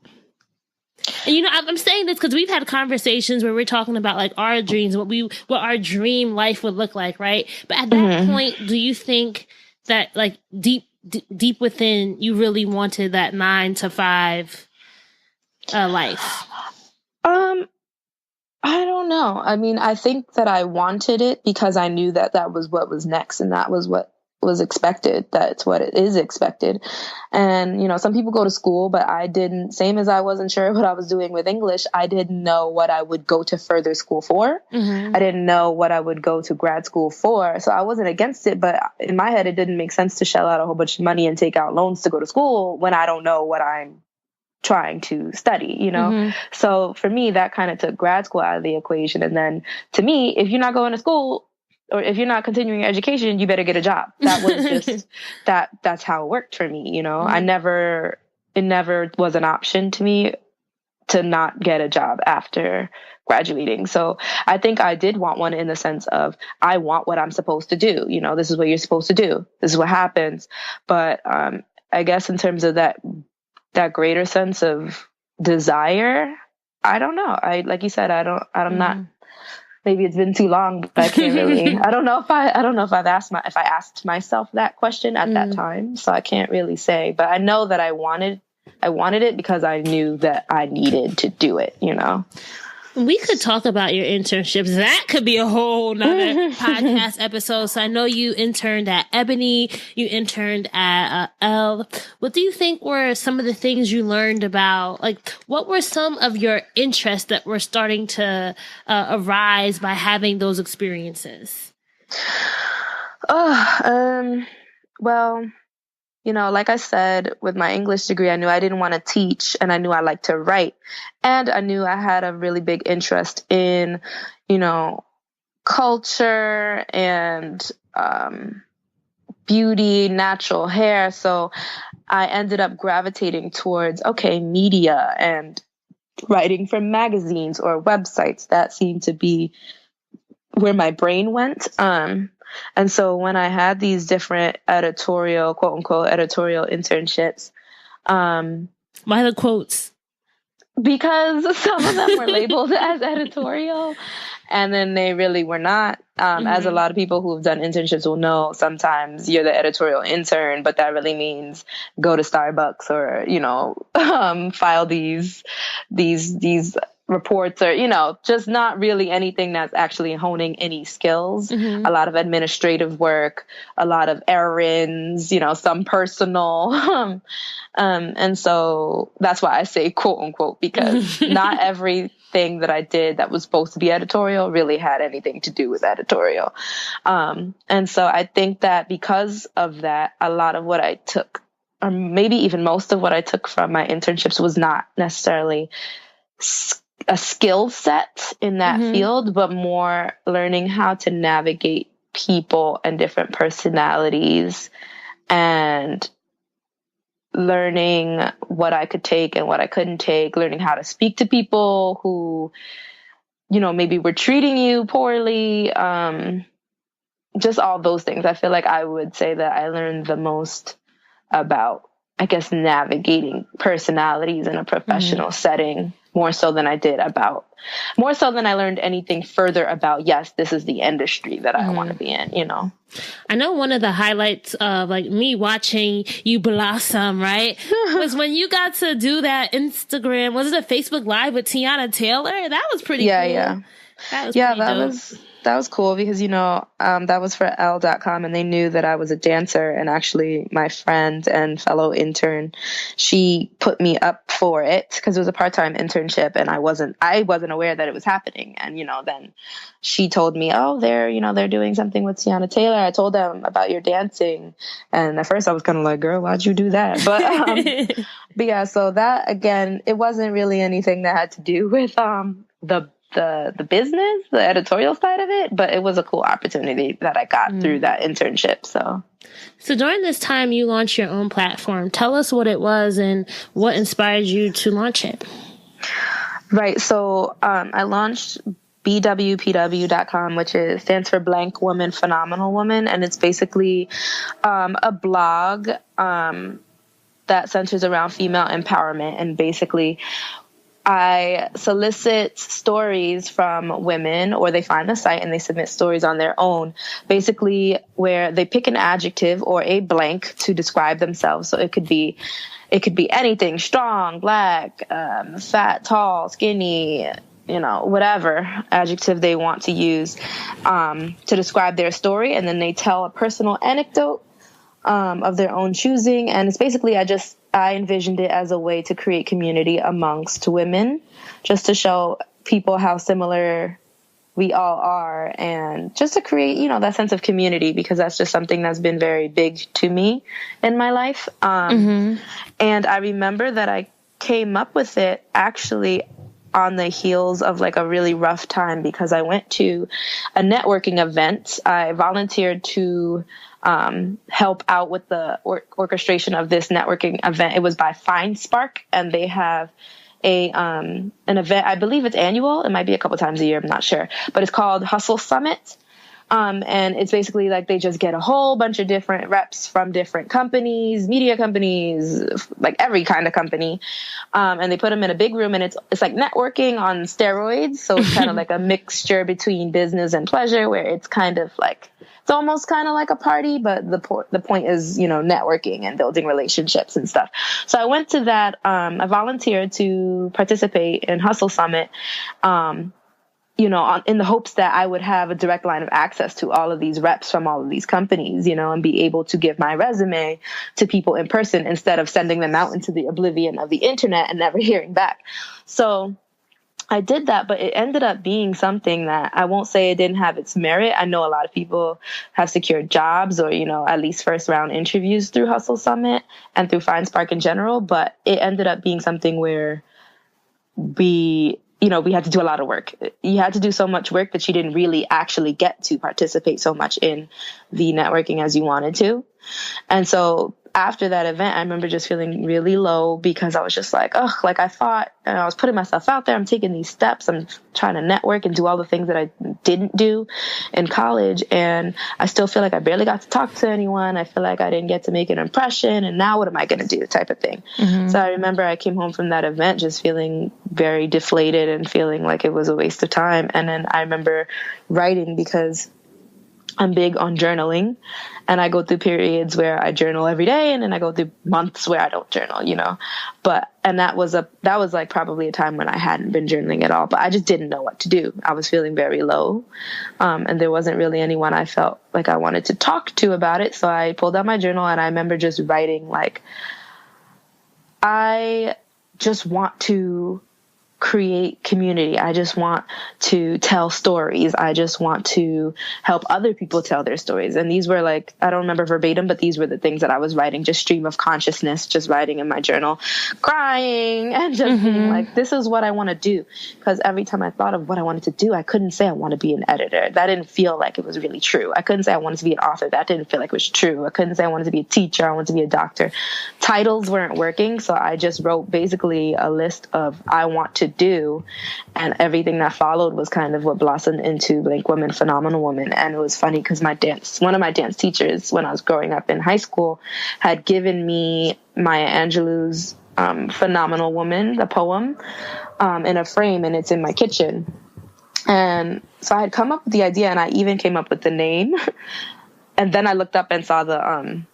And I'm saying this because we've had conversations where we're talking about like our dreams, what our dream life would look like, right? But at that point, do you think that like deep within you really wanted that 9 to 5 life? I don't know. I mean, I think that I wanted it because I knew that was what was next, and that was what was expected. That's what it is expected. And, some people go to school, but I didn't, same as I wasn't sure what I was doing with English. I didn't know what I would go to further school for. I didn't know what I would go to grad school for. So I wasn't against it, but in my head, it didn't make sense to shell out a whole bunch of money and take out loans to go to school when I don't know what I'm trying to study, So for me, that kind of took grad school out of the equation. And then to me, if you're not going to school, or if you're not continuing your education, you better get a job. That was just, that's how it worked for me. It never was an option to me to not get a job after graduating. So I think I did want one, in the sense of, I want what I'm supposed to do. This is what you're supposed to do. This is what happens. But, I guess in terms of that greater sense of desire, I don't know. Like you said, I'm not, maybe it's been too long, but I can't really, I don't know if I asked myself that question at that time. So I can't really say, but I know that I wanted it because I knew that I needed to do it, We could talk about your internships. That could be a whole nother podcast episode. So I know you interned at Ebony, you interned at Elle. What do you think were some of the things you learned about, like, what were some of your interests that were starting to arise by having those experiences? Well, like I said, with my English degree, I knew I didn't want to teach, and I knew I liked to write. And I knew I had a really big interest in, culture and beauty, natural hair. So I ended up gravitating towards, media and writing for magazines or websites. That seemed to be where my brain went. And so when I had these different editorial, quote unquote, editorial internships. Why the quotes? Because some of them were labeled as editorial, and then they really were not. As a lot of people who have done internships will know, sometimes you're the editorial intern, but that really means go to Starbucks or, file these reports or, just not really anything that's actually honing any skills. A lot of administrative work, a lot of errands, some personal. And so that's why I say quote unquote, because not everything that I did that was supposed to be editorial really had anything to do with editorial. And so I think that because of that, a lot of what I took, or maybe even most of what I took from my internships, was not necessarily a skill set in that field, but more learning how to navigate people and different personalities, and learning what I could take and what I couldn't take, learning how to speak to people who, maybe were treating you poorly, just all those things. I feel like I would say that I learned the most about, I guess, navigating personalities in a professional setting, more so than I learned anything further about, yes, this is the industry that I want to be in, I know one of the highlights of me watching you blossom, right, was when you got to do that Instagram, was it a Facebook Live with Tiana Taylor? That was pretty cool. Yeah. That was cool because, that was for Elle.com, and they knew that I was a dancer. And actually my friend and fellow intern, she put me up for it because it was a part-time internship, and I wasn't aware that it was happening. And, then she told me, they're doing something with Tiana Taylor. I told them about your dancing. And at first I was kind of like, girl, why'd you do that? But yeah, so that, again, it wasn't really anything that had to do with, the business, the editorial side of it, but it was a cool opportunity that I got through that internship. So during this time, you launched your own platform. Tell us what it was and what inspired you to launch it. Right. So I launched BWPW.com, which stands for Blank Woman, Phenomenal Woman. And it's basically a blog that centers around female empowerment. And basically, I solicit stories from women, or they find the site and they submit stories on their own, basically where they pick an adjective or a blank to describe themselves. So it could be anything: strong, black, fat, tall, skinny, whatever adjective they want to use to describe their story. And then they tell a personal anecdote of their own choosing. And it's basically, I envisioned it as a way to create community amongst women, just to show people how similar we all are, and just to create, that sense of community, because that's just something that's been very big to me in my life. And I remember that I came up with it actually on the heels of a really rough time, because I went to a networking event. I volunteered to help out with the orchestration of this networking event. It was by Find Spark, and they have an event. I believe it's annual. It might be a couple times a year. I'm not sure, but it's called Hustle Summit. And it's basically they just get a whole bunch of different reps from different companies, media companies, every kind of company. And they put them in a big room, and it's like networking on steroids. So it's kind of like a mixture between business and pleasure, where it's kind of it's almost kind of like a party, but the point is, networking and building relationships and stuff. So I went to that. I volunteered to participate in Hustle Summit, in the hopes that I would have a direct line of access to all of these reps from all of these companies, and be able to give my resume to people in person instead of sending them out into the oblivion of the internet and never hearing back. So I did that, but it ended up being something that I won't say it didn't have its merit. I know a lot of people have secured jobs or, at least first round interviews through Hustle Summit and through Find Spark in general, but it ended up being something where we had to do a lot of work. You had to do so much work that you didn't really actually get to participate so much in the networking as you wanted to. And so after that event, I remember just feeling really low because I was just like, I thought, and I was putting myself out there. I'm taking these steps. I'm trying to network and do all the things that I didn't do in college. And I still feel like I barely got to talk to anyone. I feel like I didn't get to make an impression. And now what am I going to do, type of thing. Mm-hmm. So I remember I came home from that event just feeling very deflated and feeling like it was a waste of time. And then I remember writing because I'm big on journaling, and I go through periods where I journal every day, and then I go through months where I don't journal, and that was like probably a time when I hadn't been journaling at all, but I just didn't know what to do. I was feeling very low. And there wasn't really anyone I felt like I wanted to talk to about it. So I pulled out my journal, and I remember just writing like, I just want to create community. I just want to tell stories. I just want to help other people tell their stories. And these were like, I don't remember verbatim, but these were the things that I was writing, just stream of consciousness, just writing in my journal, crying and just being like, this is what I want to do. Because every time I thought of what I wanted to do, I couldn't say I want to be an editor. That didn't feel like it was really true. I couldn't say I wanted to be an author. That didn't feel like it was true. I couldn't say I wanted to be a teacher. I wanted to be a doctor. Titles weren't working. So I just wrote basically a list of I want to do, and everything that followed was kind of what blossomed into Blank Woman, Phenomenal Woman. And it was funny because one of my dance teachers when I was growing up in high school had given me Maya Angelou's Phenomenal Woman, the poem, in a frame, and it's in my kitchen. And so I had come up with the idea, and I even came up with the name. And then I looked up and saw the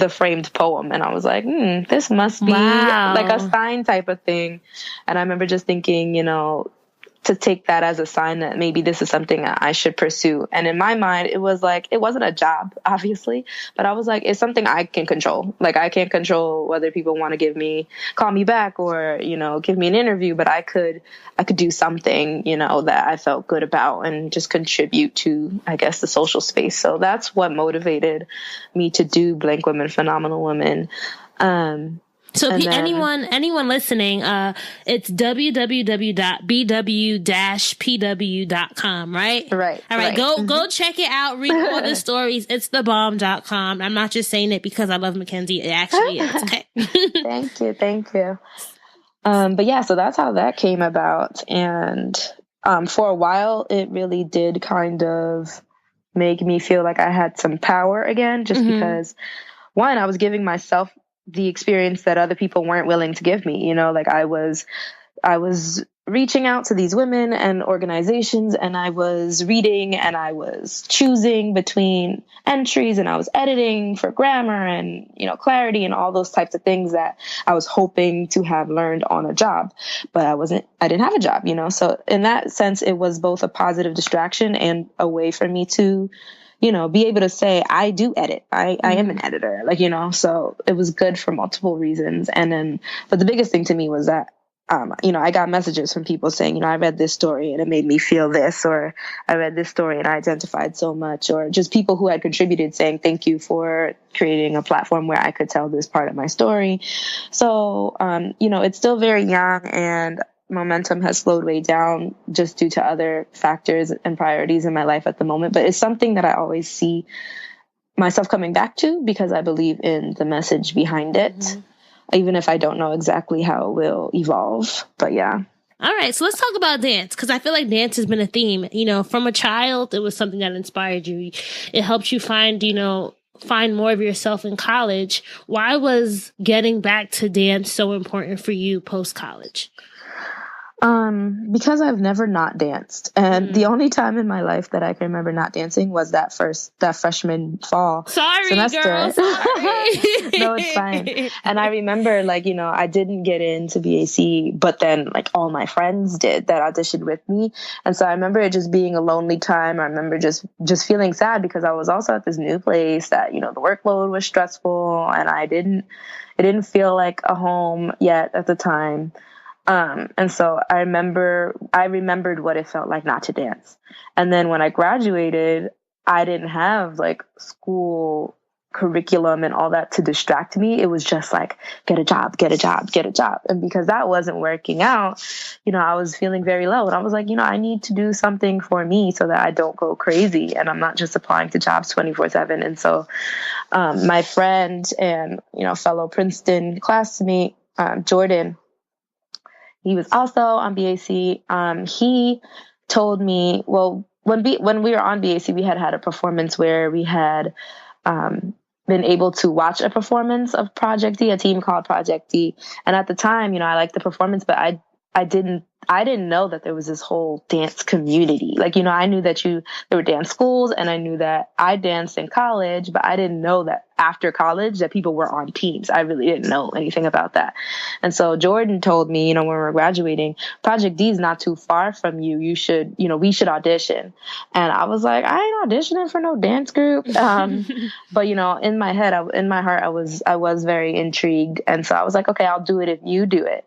framed poem, and I was like, this must be like a sign type of thing. And I remember just thinking, to take that as a sign that maybe this is something that I should pursue. And in my mind, it was like, it wasn't a job, obviously, but I was like, it's something I can control. Like, I can't control whether people want to call me back or, give me an interview, but I could do something, that I felt good about and just contribute to, I guess, the social space. So that's what motivated me to do Blank Women, Phenomenal Women. So if anyone listening, it's www.bw-pw.com, right? Right. All right. Go check it out. Read all the stories. It's thebomb.com. I'm not just saying it because I love Mckenzie. It actually is. Okay. Thank you. But yeah, so that's how that came about. And, for a while, it really did kind of make me feel like I had some power again, just because one, I was giving myself the experience that other people weren't willing to give me. Like I was reaching out to these women and organizations, and I was reading and I was choosing between entries, and I was editing for grammar and, clarity and all those types of things that I was hoping to have learned on a job, but I didn't have a job, So in that sense, it was both a positive distraction and a way for me to be able to say, I do edit. I am an editor, so it was good for multiple reasons. And then, but the biggest thing to me was that, I got messages from people saying, I read this story and it made me feel this, or I read this story and I identified so much, or just people who had contributed saying, thank you for creating a platform where I could tell this part of my story. So, it's still very young, and momentum has slowed way down just due to other factors and priorities in my life at the moment. But it's something that I always see myself coming back to because I believe in the message behind it, even if I don't know exactly how it will evolve. But yeah. All right. So let's talk about dance, because I feel like dance has been a theme. From a child, it was something that inspired you. It helped you find more of yourself in college. Why was getting back to dance so important for you post-college? Because I've never not danced. And the only time in my life that I can remember not dancing was that freshman fall semester. Girl, sorry. No, it's fine. And I remember, like, you know, I didn't get into BAC, but then like all my friends did that auditioned with me. And so I remember it just being a lonely time. I remember just feeling sad because I was also at this new place that, you know, the workload was stressful and it didn't feel like a home yet at the time. And so I remembered what it felt like not to dance. And then when I graduated, I didn't have like school curriculum and all that to distract me. It was just like, get a job. And because that wasn't working out, you know, I was feeling very low and I was like, you know, I need to do something for me so that I don't go crazy and I'm not just applying to jobs 24/7. And so, my friend and, you know, fellow Princeton classmate, Jordan, he was also on BAC. He told me, well, when we were on BAC, we had a performance where we had been able to watch a performance of Project D, a team called Project D. And at the time, you know, I liked the performance, but I didn't know that there was this whole dance community. Like, you know, I knew that there were dance schools and I knew that I danced in college, but I didn't know that after college that people were on teams. I really didn't know anything about that. And so Jordan told me, you know, when we were graduating, Project D is not too far from you. You should, you know, we should audition. And I was like, I ain't auditioning for no dance group. But, you know, in my heart, I was very intrigued. And so I was like, okay, I'll do it if you do it.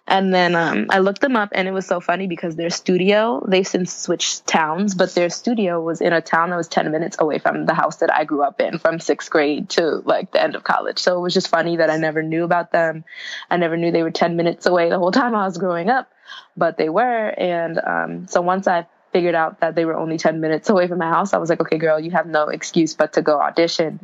And then I looked them up and it was so funny because their studio, they've since switched towns, but their studio was in a town that was 10 minutes away from the house that I grew up in from 6th grade to like the end of college. So it was just funny that I never knew about them. I never knew they were 10 minutes away the whole time I was growing up, but they were. And so once I figured out that they were only 10 minutes away from my house, I was like, okay, girl, you have no excuse but to go audition.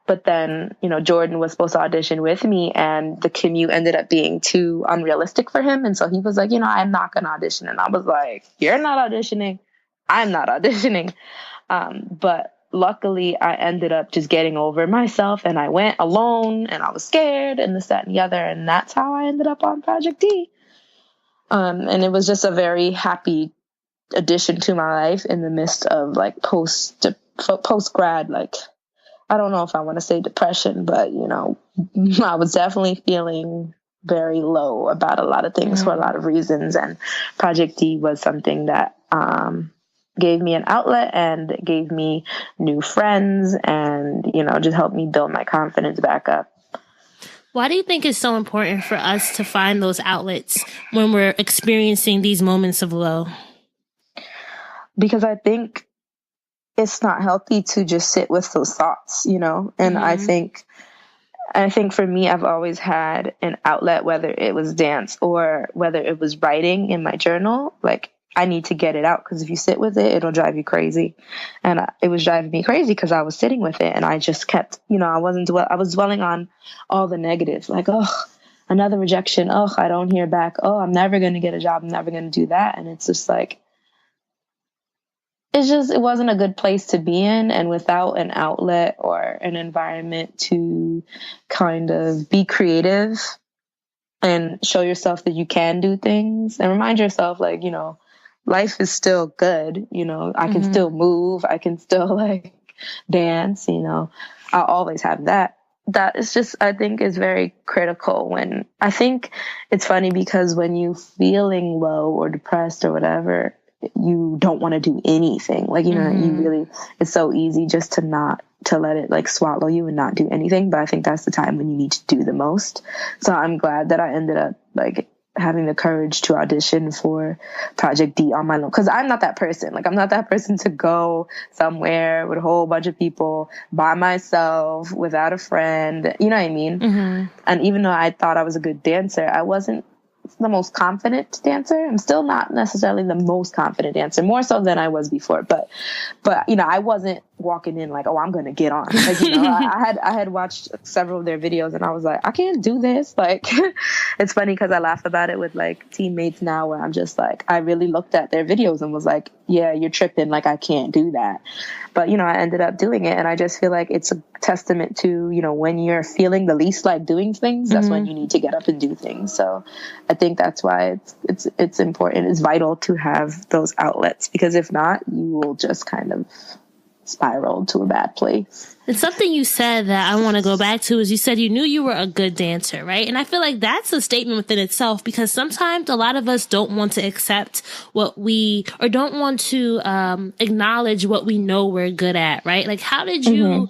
But then, you know, Jordan was supposed to audition with me and the commute ended up being too unrealistic for him. And so he was like, you know, I'm not going to audition. And I was like, you're not auditioning. I'm not auditioning. But luckily I ended up just getting over myself and I went alone and I was scared and this, that, and the other. And that's how I ended up on Project D. And it was just a very happy addition to my life in the midst of like post grad, like, I don't know if I want to say depression, but, you know, I was definitely feeling very low about a lot of things for a lot of reasons. And Project D was something that gave me an outlet and gave me new friends and, you know, just helped me build my confidence back up. Why do you think it's so important for us to find those outlets when we're experiencing these moments of low? Because I think it's not healthy to just sit with those thoughts, you know? And I think for me, I've always had an outlet, whether it was dance or whether it was writing in my journal. Like, I need to get it out because if you sit with it, it'll drive you crazy. And it was driving me crazy because I was sitting with it and I just kept, you know, I was dwelling on all the negatives, like, oh, another rejection. Oh, I don't hear back. Oh, I'm never going to get a job. I'm never going to do that. And it's just like, it wasn't a good place to be in. And without an outlet or an environment to kind of be creative and show yourself that you can do things and remind yourself, like, you know, life is still good. You know, I can still move. I can still like dance, you know, I'll always have that. That is just, I think, is very critical. I think it's funny because when you feeling low or depressed or whatever, you don't want to do anything. Like, you know, it's so easy just to let it like swallow you and not do anything. But I think that's the time when you need to do the most. So I'm glad that I ended up like having the courage to audition for Project D on my own. Cause I'm not that person. Like, I'm not that person to go somewhere with a whole bunch of people by myself without a friend. You know what I mean? And even though I thought I was a good dancer, I wasn't the most confident dancer. I'm still not necessarily the most confident dancer, more so than I was before. But you know, I wasn't walking in like, oh, I'm going to get on. Like, you know, I had watched several of their videos and I was like, I can't do this. Like, it's funny because I laugh about it with like teammates now where I'm just like, I really looked at their videos and was like, yeah, you're tripping. Like, I can't do that. But, you know, I ended up doing it. And I just feel like it's a testament to, you know, when you're feeling the least like doing things, that's when you need to get up and do things. So I think that's why it's important. It's vital to have those outlets, because if not, you will just kind of spiral to a bad place. And something you said that I want to go back to is you said you knew you were a good dancer, right? And I feel like that's a statement within itself, because sometimes a lot of us don't want to accept or don't want to acknowledge what we know we're good at, right? Like, how did you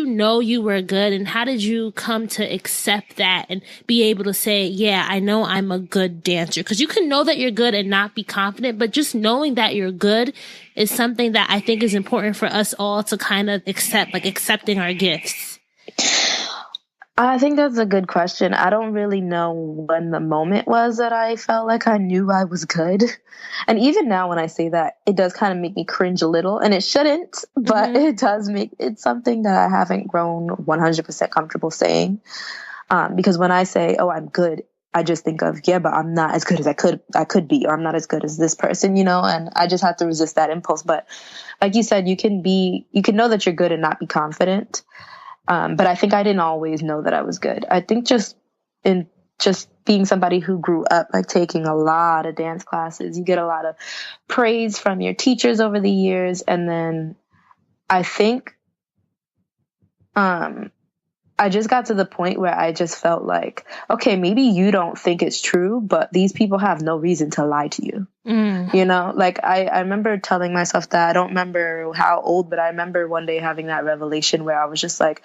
know you were good, and how did you come to accept that and be able to say, yeah, I know I'm a good dancer? Because you can know that you're good and not be confident, but just knowing that you're good is something that I think is important for us all to kind of accept, like accepting our gifts. I think that's a good question. I don't really know when the moment was that I felt like I knew I was good. And even now when I say that, it does kind of make me cringe a little, and it shouldn't, but it does it's something that I haven't grown 100% comfortable saying. Because when I say, oh, I'm good, I just think of, yeah, but I'm not as good as I could be, or I'm not as good as this person, and I just have to resist that impulse. But like you said, you can know that you're good and not be confident. But I think I didn't always know that I was good. I think just being somebody who grew up like taking a lot of dance classes, you get a lot of praise from your teachers over the years. And then I think I just got to the point where I just felt like, okay, maybe you don't think it's true, but these people have no reason to lie to you. Like I remember telling myself that. I don't remember how old, but I remember one day having that revelation where I was just like,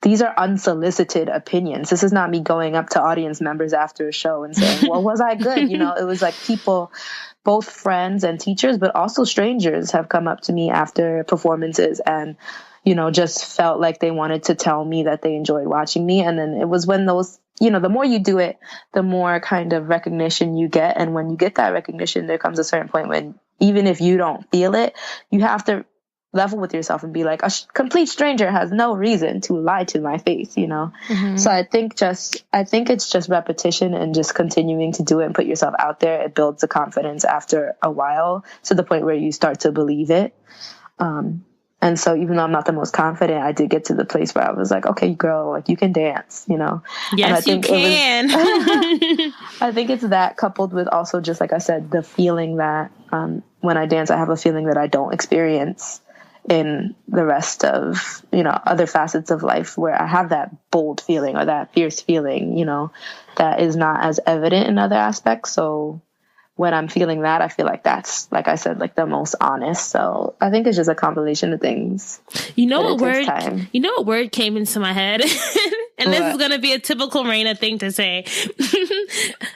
these are unsolicited opinions. This is not me going up to audience members after a show and saying, well, was I good? It was like people, both friends and teachers, but also strangers have come up to me after performances and, just felt like they wanted to tell me that they enjoyed watching me. And then it was when those, the more you do it, the more kind of recognition you get. And when you get that recognition, there comes a certain point when even if you don't feel it, you have to level with yourself and be like, a complete stranger has no reason to lie to my face, So I think it's just repetition and just continuing to do it and put yourself out there. It builds the confidence after a while to the point where you start to believe it. And so even though I'm not the most confident, I did get to the place where I was like, okay, girl, like you can dance, Yes, and I think you can. I think it's that coupled with also just, like I said, the feeling that when I dance, I have a feeling that I don't experience in the rest of, other facets of life, where I have that bold feeling or that fierce feeling, that is not as evident in other aspects. So when I'm feeling that, I feel like that's, like I said, like the most honest. So I think it's just a compilation of things. What word came into my head? And this is going to be a typical Rena thing to say.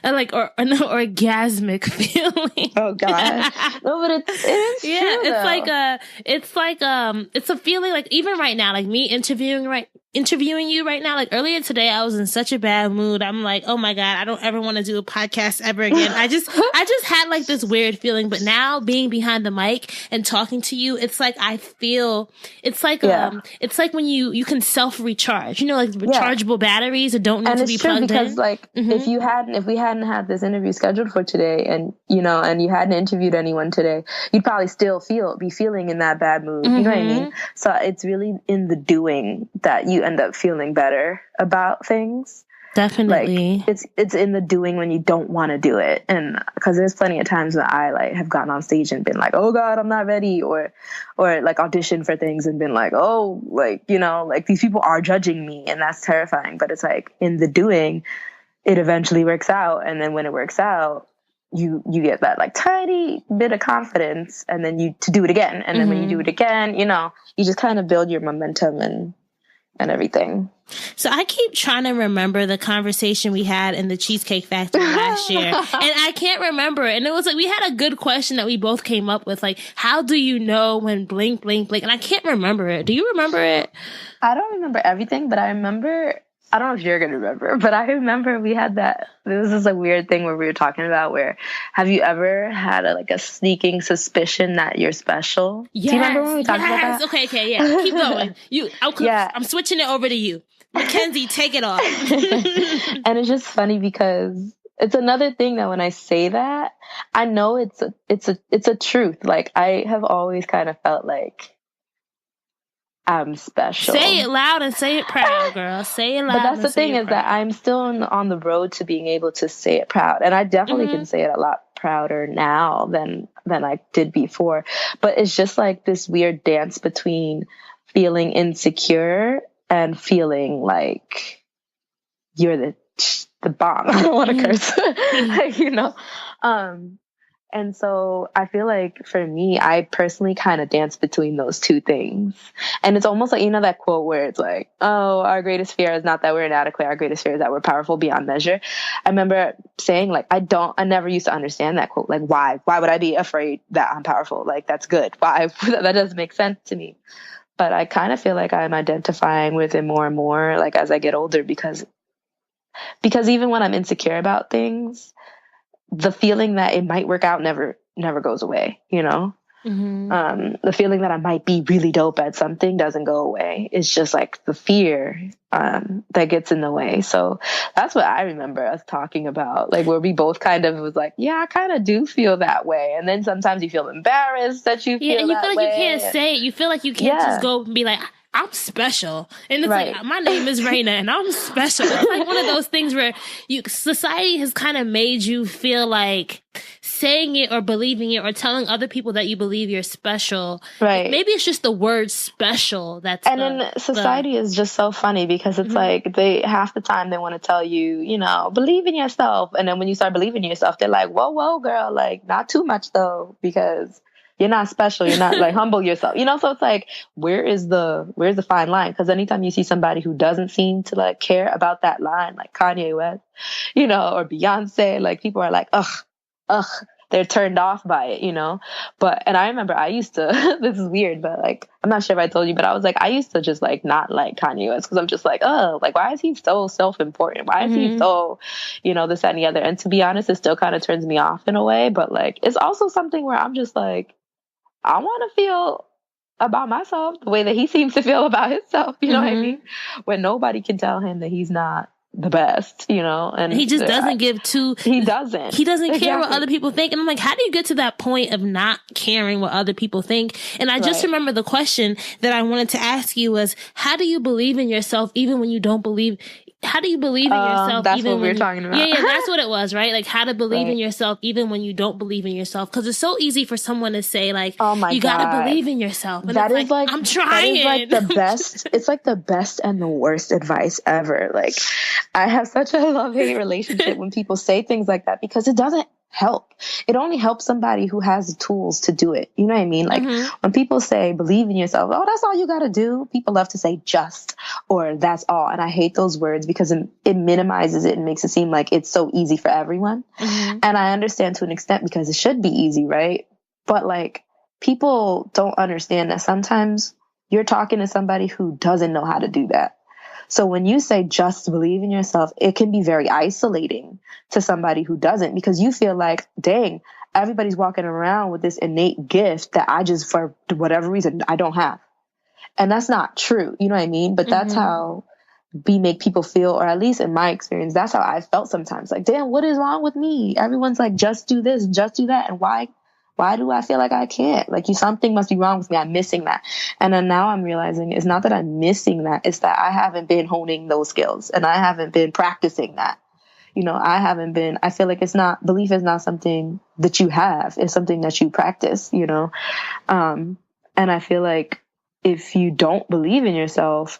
Like, or an orgasmic feeling. Oh God. No, but it is true, it's a feeling like even right now, like me interviewing you right now, like earlier today, I was in such a bad mood. I'm like, oh my God, I don't ever want to do a podcast ever again. I just had like this weird feeling, but now being behind the mic and talking to you, it's like, I feel, it's like when you can self-recharge, like rechargeable batteries that don't need to be plugged in. Because like, if we hadn't had this interview scheduled for today and, and you hadn't interviewed anyone today, you'd probably still be feeling in that bad mood. You know what I mean? So it's really in the doing that you end up feeling better about things. Definitely. Like it's in the doing when you don't want to do it. And because there's plenty of times when I like have gotten on stage and been like, oh God, I'm not ready, or like auditioned for things and been like, oh, like, like these people are judging me, and that's terrifying. But it's like in the doing, it eventually works out. And then when it works out, you get that like tiny bit of confidence, and then to do it again. And then when you do it again, you just kind of build your momentum and everything. So I keep trying to remember the conversation we had in the Cheesecake Factory last year, and I can't remember it. And it was like, we had a good question that we both came up with, like, how do you know when blink, blink, blink? And I can't remember it. Do you remember it? I don't remember everything, but I remember, I don't know if you're going to remember, but I remember we had that, this is a weird thing where we were talking about where, have you ever had a sneaking suspicion that you're special? Yes. Do you remember when we talked about that? Okay, yeah. Keep going. I'm switching it over to you. Mckenzie, take it off. And it's just funny because it's another thing that when I say that, I know it's a truth. Like I have always kind of felt like I'm special. Say it loud and say it proud, girl. Say it loud. But that's the thing is that I'm still on the road to being able to say it proud. And I definitely can say it a lot prouder now than I did before. But it's just like this weird dance between feeling insecure and feeling like you're the bomb. I don't want to curse, you know? And so I feel like for me, I personally kind of dance between those two things. And it's almost like, you know, that quote where it's like, oh, our greatest fear is not that we're inadequate. Our greatest fear is that we're powerful beyond measure. I remember saying like, I never used to understand that quote. Like, why would I be afraid that I'm powerful? Like, that's good. Why? That doesn't make sense to me. But I kind of feel like I'm identifying with it more and more, like as I get older, because even when I'm insecure about things, the feeling that it might work out never goes away, you know? The feeling that I might be really dope at something doesn't go away. It's just like the fear that gets in the way. So that's what I remember us talking about, like where we both kind of was like, yeah, I kind of do feel that way. And then sometimes you feel embarrassed that you feel and you that feel like way. You can't say it. You feel like you can't just go and be like, I'm special. And it's like, my name is Rena and I'm special. It's like one of those things where society has kind of made you feel like saying it or believing it or telling other people that you believe you're special. Right. Maybe it's just the word special. Then society is just so funny because it's like half the time they want to tell you, you know, believe in yourself. And then when you start believing in yourself, they're like, whoa, girl, like not too much though, because you're not special. You're not like humble yourself, you know? So it's like, where's the fine line? Because anytime you see somebody who doesn't seem to like care about that line, like Kanye West, you know, or Beyonce, like people are like, ugh, they're turned off by it, you know? And I remember I used to, this is weird, but like, I'm not sure if I told you, but I was like, I used to just like not like Kanye West because I'm just like, oh, like, why is he so self-important? Why is he so, you know, this, that, and the other? And to be honest, it still kind of turns me off in a way, but like, it's also something where I'm just like, I want to feel about myself the way that he seems to feel about himself. You know what I mean? When nobody can tell him that he's not the best, you know, and he just doesn't he doesn't care what other people think. And I'm like, how do you get to that point of not caring what other people think? And I just remember the question that I wanted to ask you was, how do you believe in yourself even when you don't believe? How do you believe in yourself? That's even what we were talking about. Yeah, that's what it was, right? Like how to believe in yourself even when you don't believe in yourself. Because it's so easy for someone to say, like, oh my you gotta believe in yourself. And that it's is like, I'm trying. That is like the best. It's like the best and the worst advice ever. Like, I have such a love-hate relationship when people say things like that because it doesn't help. It only helps somebody who has the tools to do it. You know what I mean? Like when people say, believe in yourself, oh, that's all you got to do. People love to say just, or that's all. And I hate those words because it minimizes it and makes it seem like it's so easy for everyone. And I understand to an extent because it should be easy, right? But like people don't understand that sometimes you're talking to somebody who doesn't know how to do that. So when you say just believe in yourself, it can be very isolating to somebody who doesn't, because you feel like, dang, everybody's walking around with this innate gift that I just, for whatever reason, I don't have. And that's not true. You know what I mean? But that's how we make people feel, or at least in my experience, that's how I felt sometimes. Like, damn, what is wrong with me? Everyone's like, just do this, just do that. And why do I feel like I can't? Like, something must be wrong with me. I'm missing that. And then now I'm realizing it's not that I'm missing that. It's that I haven't been honing those skills and I haven't been practicing that. You know, I feel like belief is not something that you have. It's something that you practice, you know? And I feel like if you don't believe in yourself,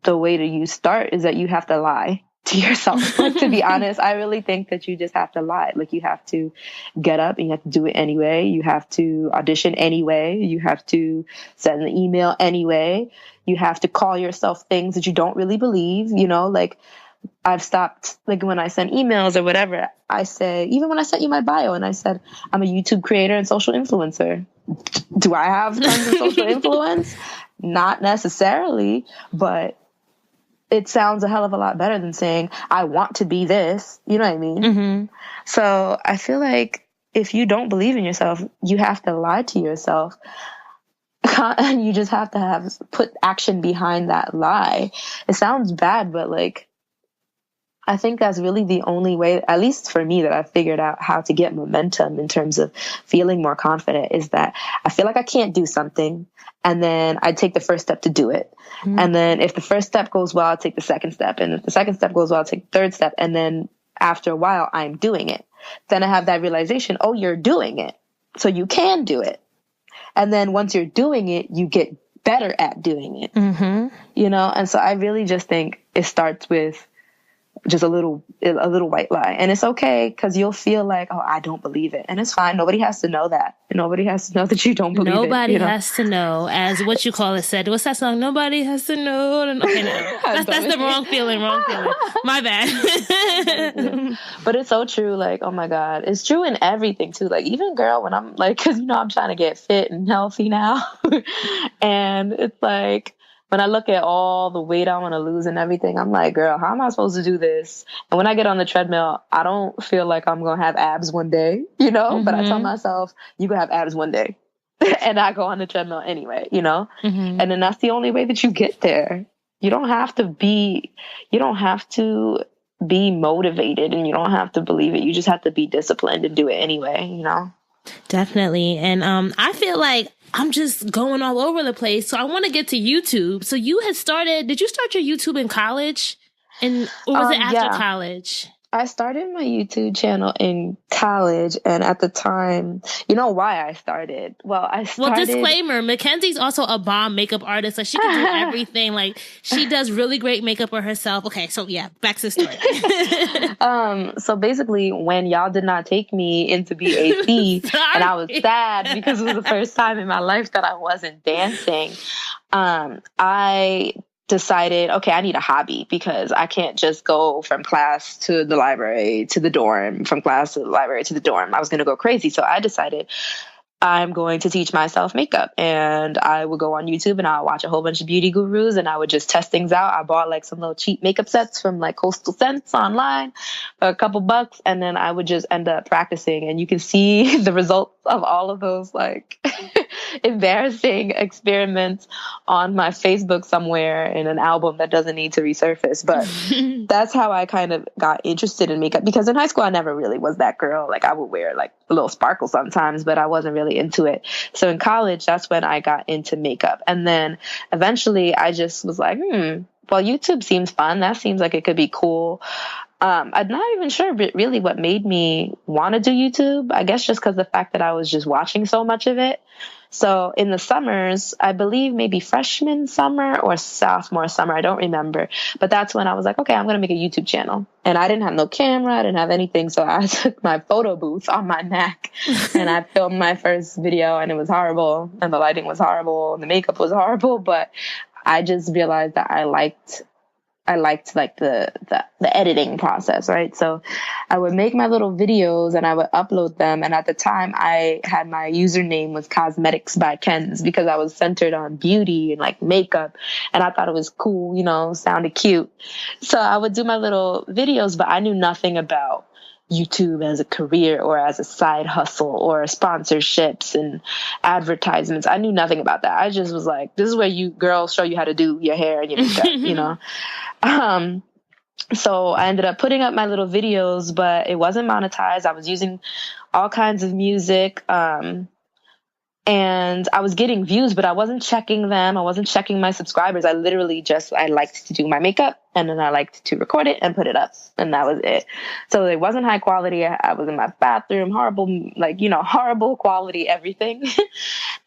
the way that you start is that you have to lie to yourself. Like, to be honest, I really think that you just have to lie. Like, you have to get up and you have to do it anyway. You have to audition anyway. You have to send an email anyway. You have to call yourself things that you don't really believe, you know? Like, I've stopped, like when I send emails or whatever, I say, even when I sent you my bio and I said, I'm a YouTube creator and social influencer. Do I have tons of social influence? Not necessarily, but it sounds a hell of a lot better than saying, I want to be this. You know what I mean? So I feel like if you don't believe in yourself, you have to lie to yourself. And you just have to put action behind that lie. It sounds bad, but like, I think that's really the only way, at least for me, that I've figured out how to get momentum in terms of feeling more confident, is that I feel like I can't do something, and then I take the first step to do it. Mm-hmm. And then if the first step goes well, I'll take the second step. And if the second step goes well, I'll take the third step. And then after a while, I'm doing it. Then I have that realization, oh, you're doing it, so you can do it. And then once you're doing it, you get better at doing it, you know? And so I really just think it starts with just a little white lie. And it's okay, because you'll feel like, oh, I don't believe it. And it's fine. Nobody has to know that. Nobody has to know that you don't believe Nobody it. Nobody has to know, as what you call it said. What's that song? Nobody has to know. Okay, no. That's the wrong feeling. My bad. But it's so true. Like, oh my God. It's true in everything too. Like, even girl, when I'm like, cause I'm trying to get fit and healthy now. And it's like, when I look at all the weight I want to lose and everything, I'm like, girl, how am I supposed to do this? And when I get on the treadmill, I don't feel like I'm going to have abs one day, you know, but I tell myself, you can have abs one day. And I go on the treadmill anyway, you know, and then that's the only way that you get there. You don't have to be motivated, and you don't have to believe it. You just have to be disciplined and do it anyway, you know? Definitely. And I feel like I'm just going all over the place. So I want to get to YouTube. So did you start your YouTube in college? Or was it after college? I started my YouTube channel in college, and at the time, you know why I started? Well, disclaimer, Mackenzie's also a bomb makeup artist. Like, she can do everything. Like, she does really great makeup for herself. Okay, so yeah, back to the story. So basically, when y'all did not take me into BAP, and I was sad because it was the first time in my life that I wasn't dancing, I decided, okay, I need a hobby, because I can't just go from class to the library to the dorm, from class to the library to the dorm. I was going to go crazy. So I decided I'm going to teach myself makeup, and I would go on YouTube and I'll watch a whole bunch of beauty gurus, and I would just test things out. I bought like some little cheap makeup sets from like Coastal Scents online for a couple bucks, and then I would just end up practicing, and you can see the results of all of those like embarrassing experiments on my Facebook somewhere in an album that doesn't need to resurface. But that's how I kind of got interested in makeup, because in high school I never really was that girl. Like, I would wear like a little sparkle sometimes, but I wasn't really into it. So in college, that's when I got into makeup. And then eventually I just was like, well, YouTube seems fun. That seems like it could be cool. I'm not even sure really what made me want to do YouTube. I guess just because the fact that I was just watching so much of it. So in the summers, I believe maybe freshman summer or sophomore summer, I don't remember. But that's when I was like, okay, I'm going to make a YouTube channel. And I didn't have no camera. I didn't have anything. So I took my photo booth on my Mac and I filmed my first video, and it was horrible. And the lighting was horrible and the makeup was horrible. But I just realized that I liked like the editing process, right? So I would make my little videos and I would upload them. And at the time I had my username was Cosmetics by Kenz, because I was centered on beauty and like makeup. And I thought it was cool, you know, sounded cute. So I would do my little videos, but I knew nothing about YouTube as a career or as a side hustle or sponsorships and advertisements. I knew nothing about that. I just was like, this is where you girls show you how to do your hair and your makeup, you know? So I ended up putting up my little videos, but it wasn't monetized. I was using all kinds of music. And I was getting views, but I wasn't checking them. I wasn't checking my subscribers. I liked to do my makeup, and then I liked to record it and put it up. And that was it. So it wasn't high quality. I was in my bathroom, horrible quality, everything.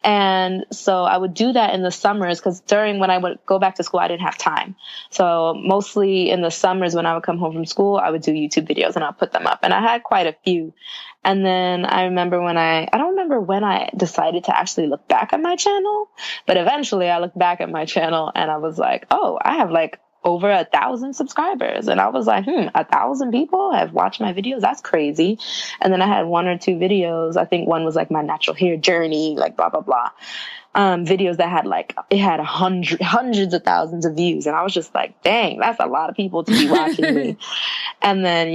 And so I would do that in the summers, because when I would go back to school, I didn't have time. So mostly in the summers when I would come home from school, I would do YouTube videos and I'll put them up. And I had quite a few. And then I remember I don't remember when I decided to actually look back at my channel, but eventually I looked back at my channel and I was like, oh, I have like over 1,000 subscribers. And I was like, 1,000 people have watched my videos. That's crazy. And then I had one or two videos. I think one was like my natural hair journey, like blah, blah, blah. videos that had it had hundreds of thousands of views. And I was just like, dang, that's a lot of people to be watching me. And then,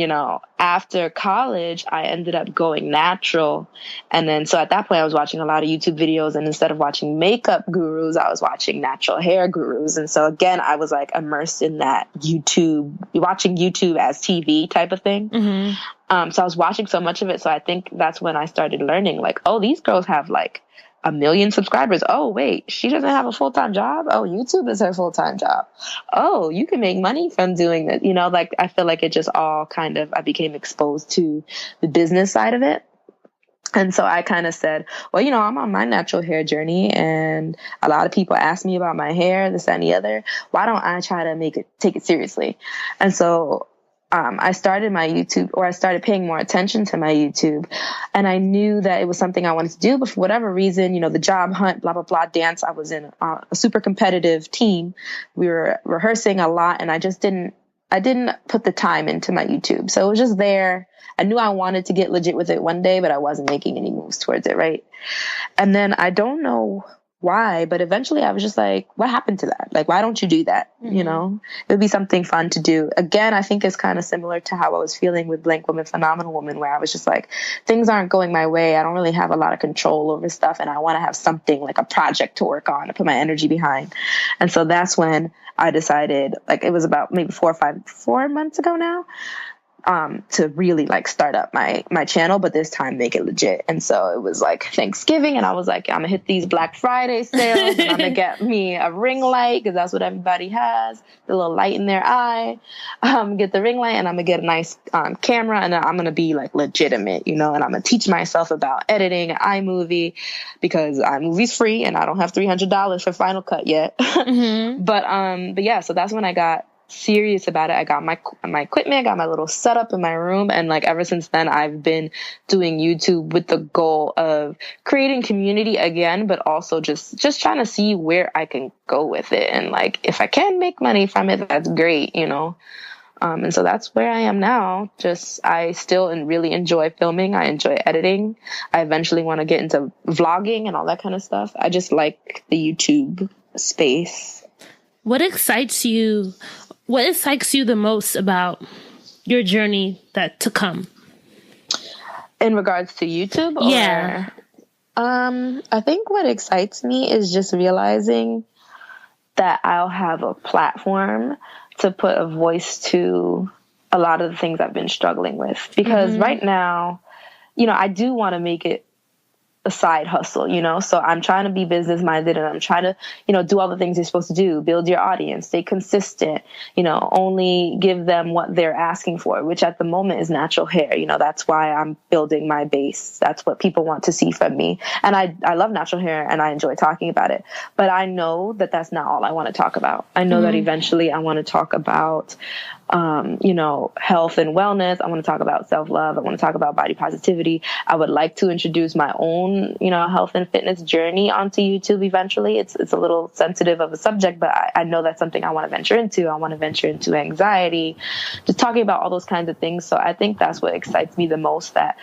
after college, I ended up going natural. And then, so at that point I was watching a lot of YouTube videos, and instead of watching makeup gurus, I was watching natural hair gurus. And so again, I was like immersed in that watching YouTube as TV type of thing. Mm-hmm. So I was watching so much of it. So I think that's when I started learning, like, oh, these girls have 1 million subscribers. Oh, wait, she doesn't have a full-time job? Oh, YouTube is her full-time job. Oh, you can make money from doing this. I feel like it just all I became exposed to the business side of it. And so I kind of said, well, I'm on my natural hair journey, and a lot of people ask me about my hair, this, that, and the other. Why don't I try to take it seriously? And so I started my YouTube, or I started paying more attention to my YouTube, and I knew that it was something I wanted to do. But for whatever reason, the job hunt, blah, blah, blah, dance, I was in a super competitive team. We were rehearsing a lot, and I didn't put the time into my YouTube. So it was just there. I knew I wanted to get legit with it one day, but I wasn't making any moves towards it. Right. And then I don't know why, but eventually I was just like, what happened to that? Why don't you do that? Mm-hmm. It would be something fun to do. Again, I think it's kind of similar to how I was feeling with Blank Woman, Phenomenal Woman, where I was just like, things aren't going my way. I don't really have a lot of control over stuff, and I want to have something like a project to work on, to put my energy behind. And so that's when I decided, it was about maybe 4 months ago now, to really start up my channel, but this time make it legit. And so it was Thanksgiving, and I was like, I'm gonna hit these Black Friday sales, and I'm gonna get me a ring light, because that's what everybody has, the little light in their eye. Get the ring light, and I'm gonna get a nice camera, and I'm gonna be legitimate, and I'm gonna teach myself about editing iMovie, because iMovie's free and I don't have $300 for Final Cut yet. Mm-hmm. But yeah, so that's when I got serious about it. I got my equipment, I got my little setup in my room, and ever since then I've been doing YouTube with the goal of creating community again, but also just trying to see where I can go with it, and if I can make money from it, that's great, and so that's where I am now. I still really enjoy filming. I enjoy editing. I eventually want to get into vlogging and all that kind of stuff. I just like the YouTube space. What excites you the most about your journey to come? In regards to YouTube? Yeah. I think what excites me is just realizing that I'll have a platform to put a voice to a lot of the things I've been struggling with. Because right now, I do want to make it a side hustle, so I'm trying to be business minded, and I'm trying to, do all the things you're supposed to do, build your audience, stay consistent, only give them what they're asking for, which at the moment is natural hair. That's why I'm building my base. That's what people want to see from me. And I love natural hair, and I enjoy talking about it, but I know that that's not all I want to talk about. I know that eventually I want to talk about, health and wellness. I want to talk about self-love. I want to talk about body positivity. I would like to introduce my own, health and fitness journey onto YouTube eventually. It's a little sensitive of a subject, but I know that's something I want to venture into. I want to venture into anxiety, just talking about all those kinds of things. So I think that's what excites me the most, that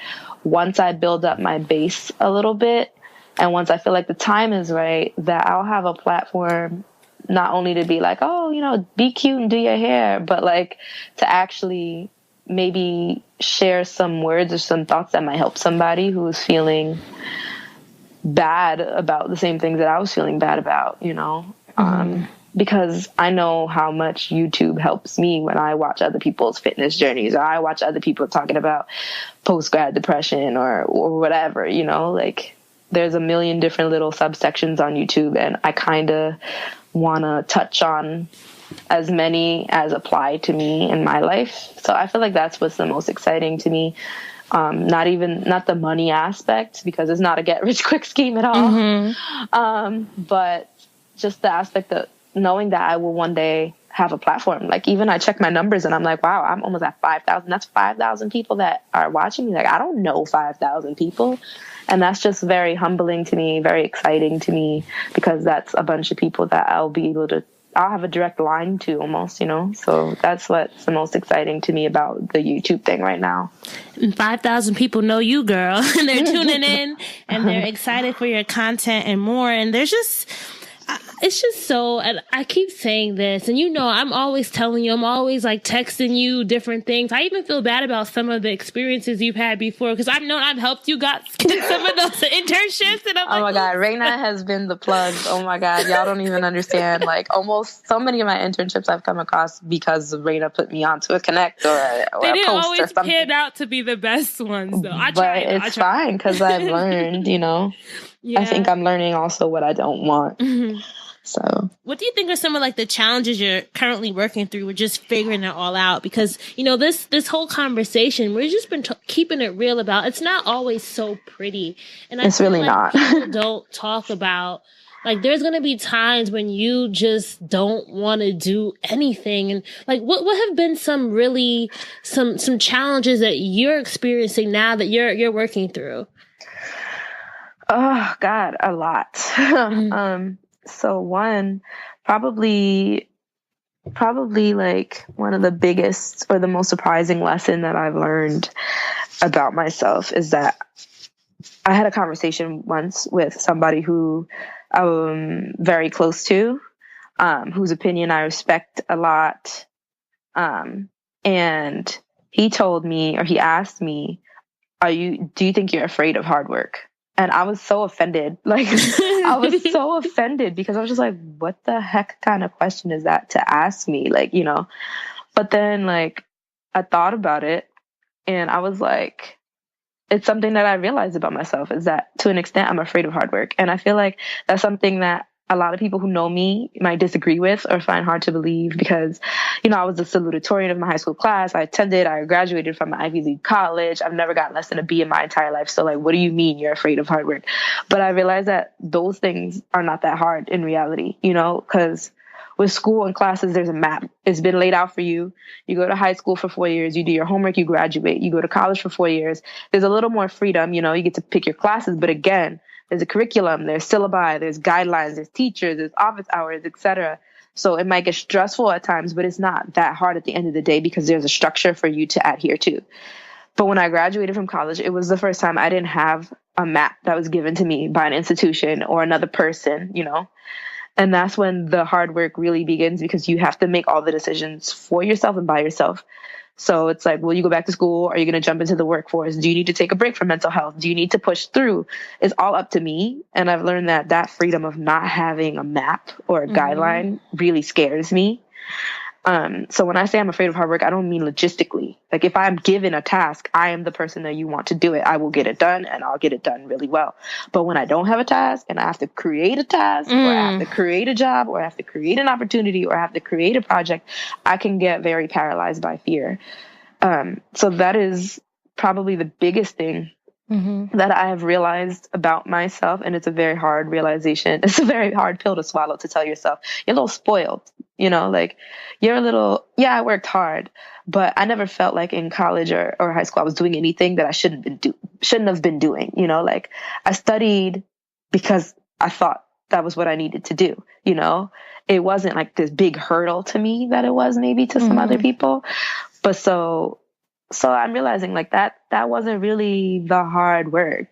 once I build up my base a little bit, and once I feel like the time is right, that I'll have a platform not only to be like, oh, be cute and do your hair, but to actually maybe share some words or some thoughts that might help somebody who's feeling bad about the same things that I was feeling bad about, because I know how much YouTube helps me when I watch other people's fitness journeys, or I watch other people talking about post-grad depression or whatever, there's a million different little subsections on YouTube, and I kind of want to touch on as many as apply to me in my life. So I feel like that's what's the most exciting to me. Not the money aspect, because it's not a get rich quick scheme at all. But just the aspect of knowing that I will one day have a platform. Even I check my numbers and I'm like, wow, I'm almost at 5,000. That's 5,000 people that are watching me. I don't know 5,000 people. And that's just very humbling to me, very exciting to me, because that's a bunch of people that I'll be able to I'll have a direct line to almost, so that's what's the most exciting to me about the YouTube thing right now. And 5,000 people know you, girl, and they're tuning in and they're excited for your content and more. And there's just, it's just so, and I keep saying this, and I'm always telling you, I'm always like texting you different things. I even feel bad about some of the experiences you've had before, because I've known I've helped you got some of those internships. And I'm my God, Rena has been the plug. Oh my God, y'all don't even understand. Like almost so many of my internships I've come across because Rena put me onto a connect or a they didn't post always or something. pan out to be the best ones, though. It's fine because I've learned, Yeah. I think I'm learning also what I don't want. Mm-hmm. So what do you think are some of like the challenges you're currently working through with just figuring it all out? Because, this whole conversation, we've just been keeping it real about, it's not always so pretty. And it's really not. People don't talk about, like, there's going to be times when you just don't want to do anything. And like, what have been some really, some challenges that you're experiencing now that you're working through? Oh God, a lot. Mm-hmm. So one, probably like one of the biggest or the most surprising lesson that I've learned about myself is that I had a conversation once with somebody who I'm very close to, whose opinion I respect a lot. And he told me, or he asked me, do you think you're afraid of hard work? And I was so offended. Like, I was so offended because I was just like, what the heck kind of question is that to ask me? Like, but then like I thought about it and I was like, it's something that I realized about myself is that to an extent, I'm afraid of hard work. And I feel like that's something that a lot of people who know me might disagree with or find hard to believe because, I was the salutatorian of my high school class. I graduated from an Ivy League college. I've never gotten less than a B in my entire life. So like, what do you mean you're afraid of hard work? But I realized that those things are not that hard in reality, because with school and classes, there's a map. It's been laid out for you. You go to high school for 4 years. You do your homework. You graduate. You go to college for 4 years. There's a little more freedom. You get to pick your classes. But again, there's a curriculum, there's syllabi, there's guidelines, there's teachers, there's office hours, etc. So it might get stressful at times, but it's not that hard at the end of the day because there's a structure for you to adhere to. But when I graduated from college, it was the first time I didn't have a map that was given to me by an institution or another person, And that's when the hard work really begins because you have to make all the decisions for yourself and by yourself. So it's like, will you go back to school? Are you going to jump into the workforce? Do you need to take a break from mental health? Do you need to push through? It's all up to me. And I've learned that freedom of not having a map or a guideline really scares me. So when I say I'm afraid of hard work, I don't mean logistically. Like if I'm given a task, I am the person that you want to do it. I will get it done and I'll get it done really well. But when I don't have a task and I have to create a task or I have to create a job or I have to create an opportunity or I have to create a project, I can get very paralyzed by fear. So that is probably the biggest thing that I have realized about myself. And it's a very hard realization. It's a very hard pill to swallow to tell yourself you're a little spoiled, like you're a little, I worked hard, but I never felt like in college or high school, I was doing anything that I shouldn't have been doing, like I studied because I thought that was what I needed to do. It wasn't like this big hurdle to me that it was maybe to some other people. But so I'm realizing like that wasn't really the hard work,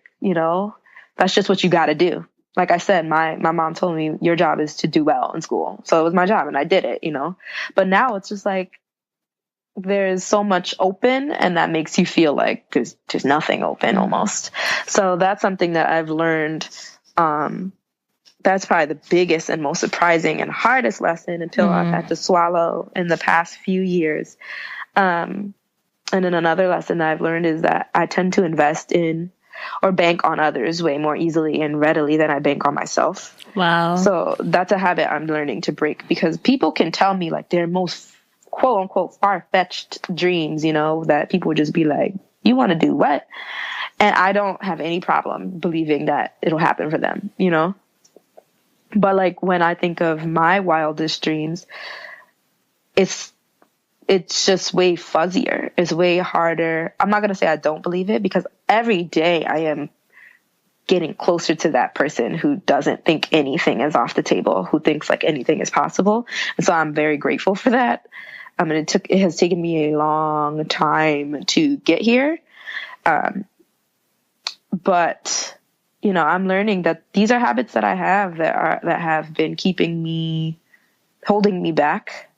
that's just what you got to do. Like I said, my mom told me your job is to do well in school. So it was my job and I did it, but now it's just like, there's so much open and that makes you feel like there's nothing open almost. So that's something that I've learned. That's probably the biggest and most surprising and hardest lesson until I've had to swallow in the past few years. And then another lesson that I've learned is that I tend to invest in or bank on others way more easily and readily than I bank on myself. Wow. So that's a habit I'm learning to break because people can tell me like their most quote unquote far-fetched dreams, that people would just be like, you want to do what? And I don't have any problem believing that it'll happen for them, But like when I think of my wildest dreams, it's just way fuzzier. It's way harder. I'm not going to say I don't believe it because every day I am getting closer to that person who doesn't think anything is off the table, who thinks like anything is possible. And so I'm very grateful for that. It has taken me a long time to get here. But I'm learning that these are habits that I have that have been holding me back,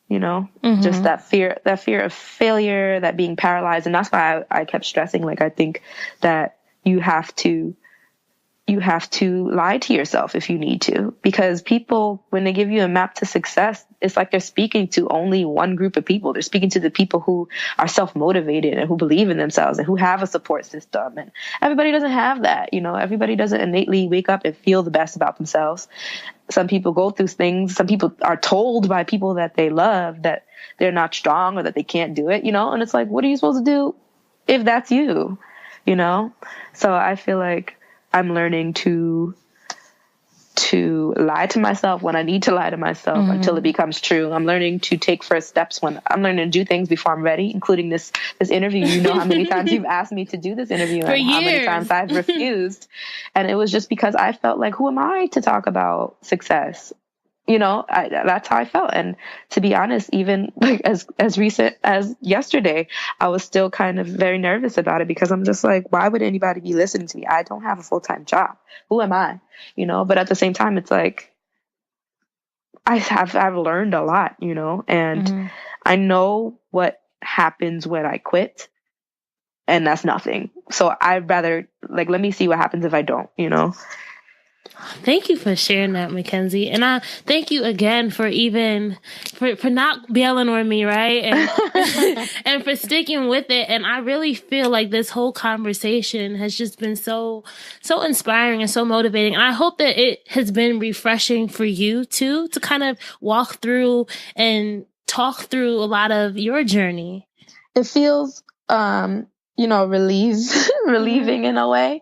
just that fear of failure, that being paralyzed. And that's why I kept stressing, like, I think that you have to lie to yourself if you need to, because people, when they give you a map to success, it's like they're speaking to only one group of people. They're speaking to the people who are self-motivated and who believe in themselves and who have a support system. And everybody doesn't have that. Everybody doesn't innately wake up and feel the best about themselves. Some people go through things. Some people are told by people that they love that they're not strong or that they can't do it, and it's like, what are you supposed to do if that's you, So I feel like I'm learning to lie to myself when I need to lie to myself until it becomes true. I'm learning to take first steps when I'm learning to do things before I'm ready, including this interview. How many times you've asked me to do this interview and how many times I've refused. And it was just because I felt like, who am I to talk about success? That's how I felt. And to be honest, even like as recent as yesterday, I was still kind of very nervous about it, because I'm just like, why would anybody be listening to me? I don't have a full-time job. Who am I? But at the same time, it's like, I've learned a lot, and I know what happens when I quit, and that's nothing. So I'd rather, like, let me see what happens if I don't, Thank you for sharing that, Mckenzie. And I thank you again for not bailing on me, right? And, and for sticking with it. And I really feel like this whole conversation has just been so inspiring and so motivating. And I hope that it has been refreshing for you too, to kind of walk through and talk through a lot of your journey. It feels, relieving in a way.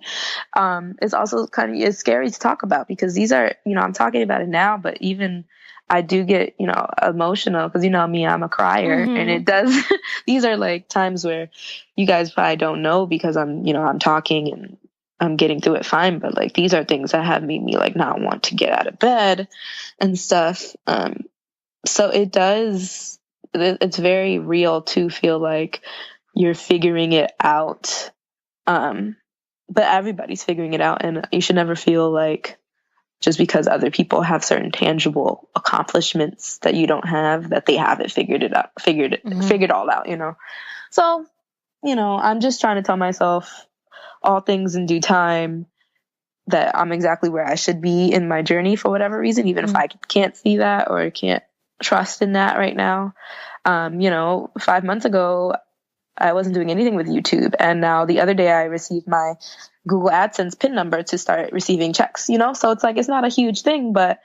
It's also it's scary to talk about, because these are, I'm talking about it now, but even I do get, emotional, because me, I'm a crier, and it does, these are like times where you guys probably don't know, because I'm talking and I'm getting through it fine, but like, these are things that have made me like not want to get out of bed and stuff. So it's very real to feel like you're figuring it out. But everybody's figuring it out, and you should never feel like just because other people have certain tangible accomplishments that you don't have, that they haven't figured all out, So, I'm just trying to tell myself, all things in due time, that I'm exactly where I should be in my journey for whatever reason, even if I can't see that or can't trust in that right now. 5 months ago, I wasn't doing anything with YouTube. And now the other day I received my Google AdSense PIN number to start receiving checks, So it's like, it's not a huge thing, but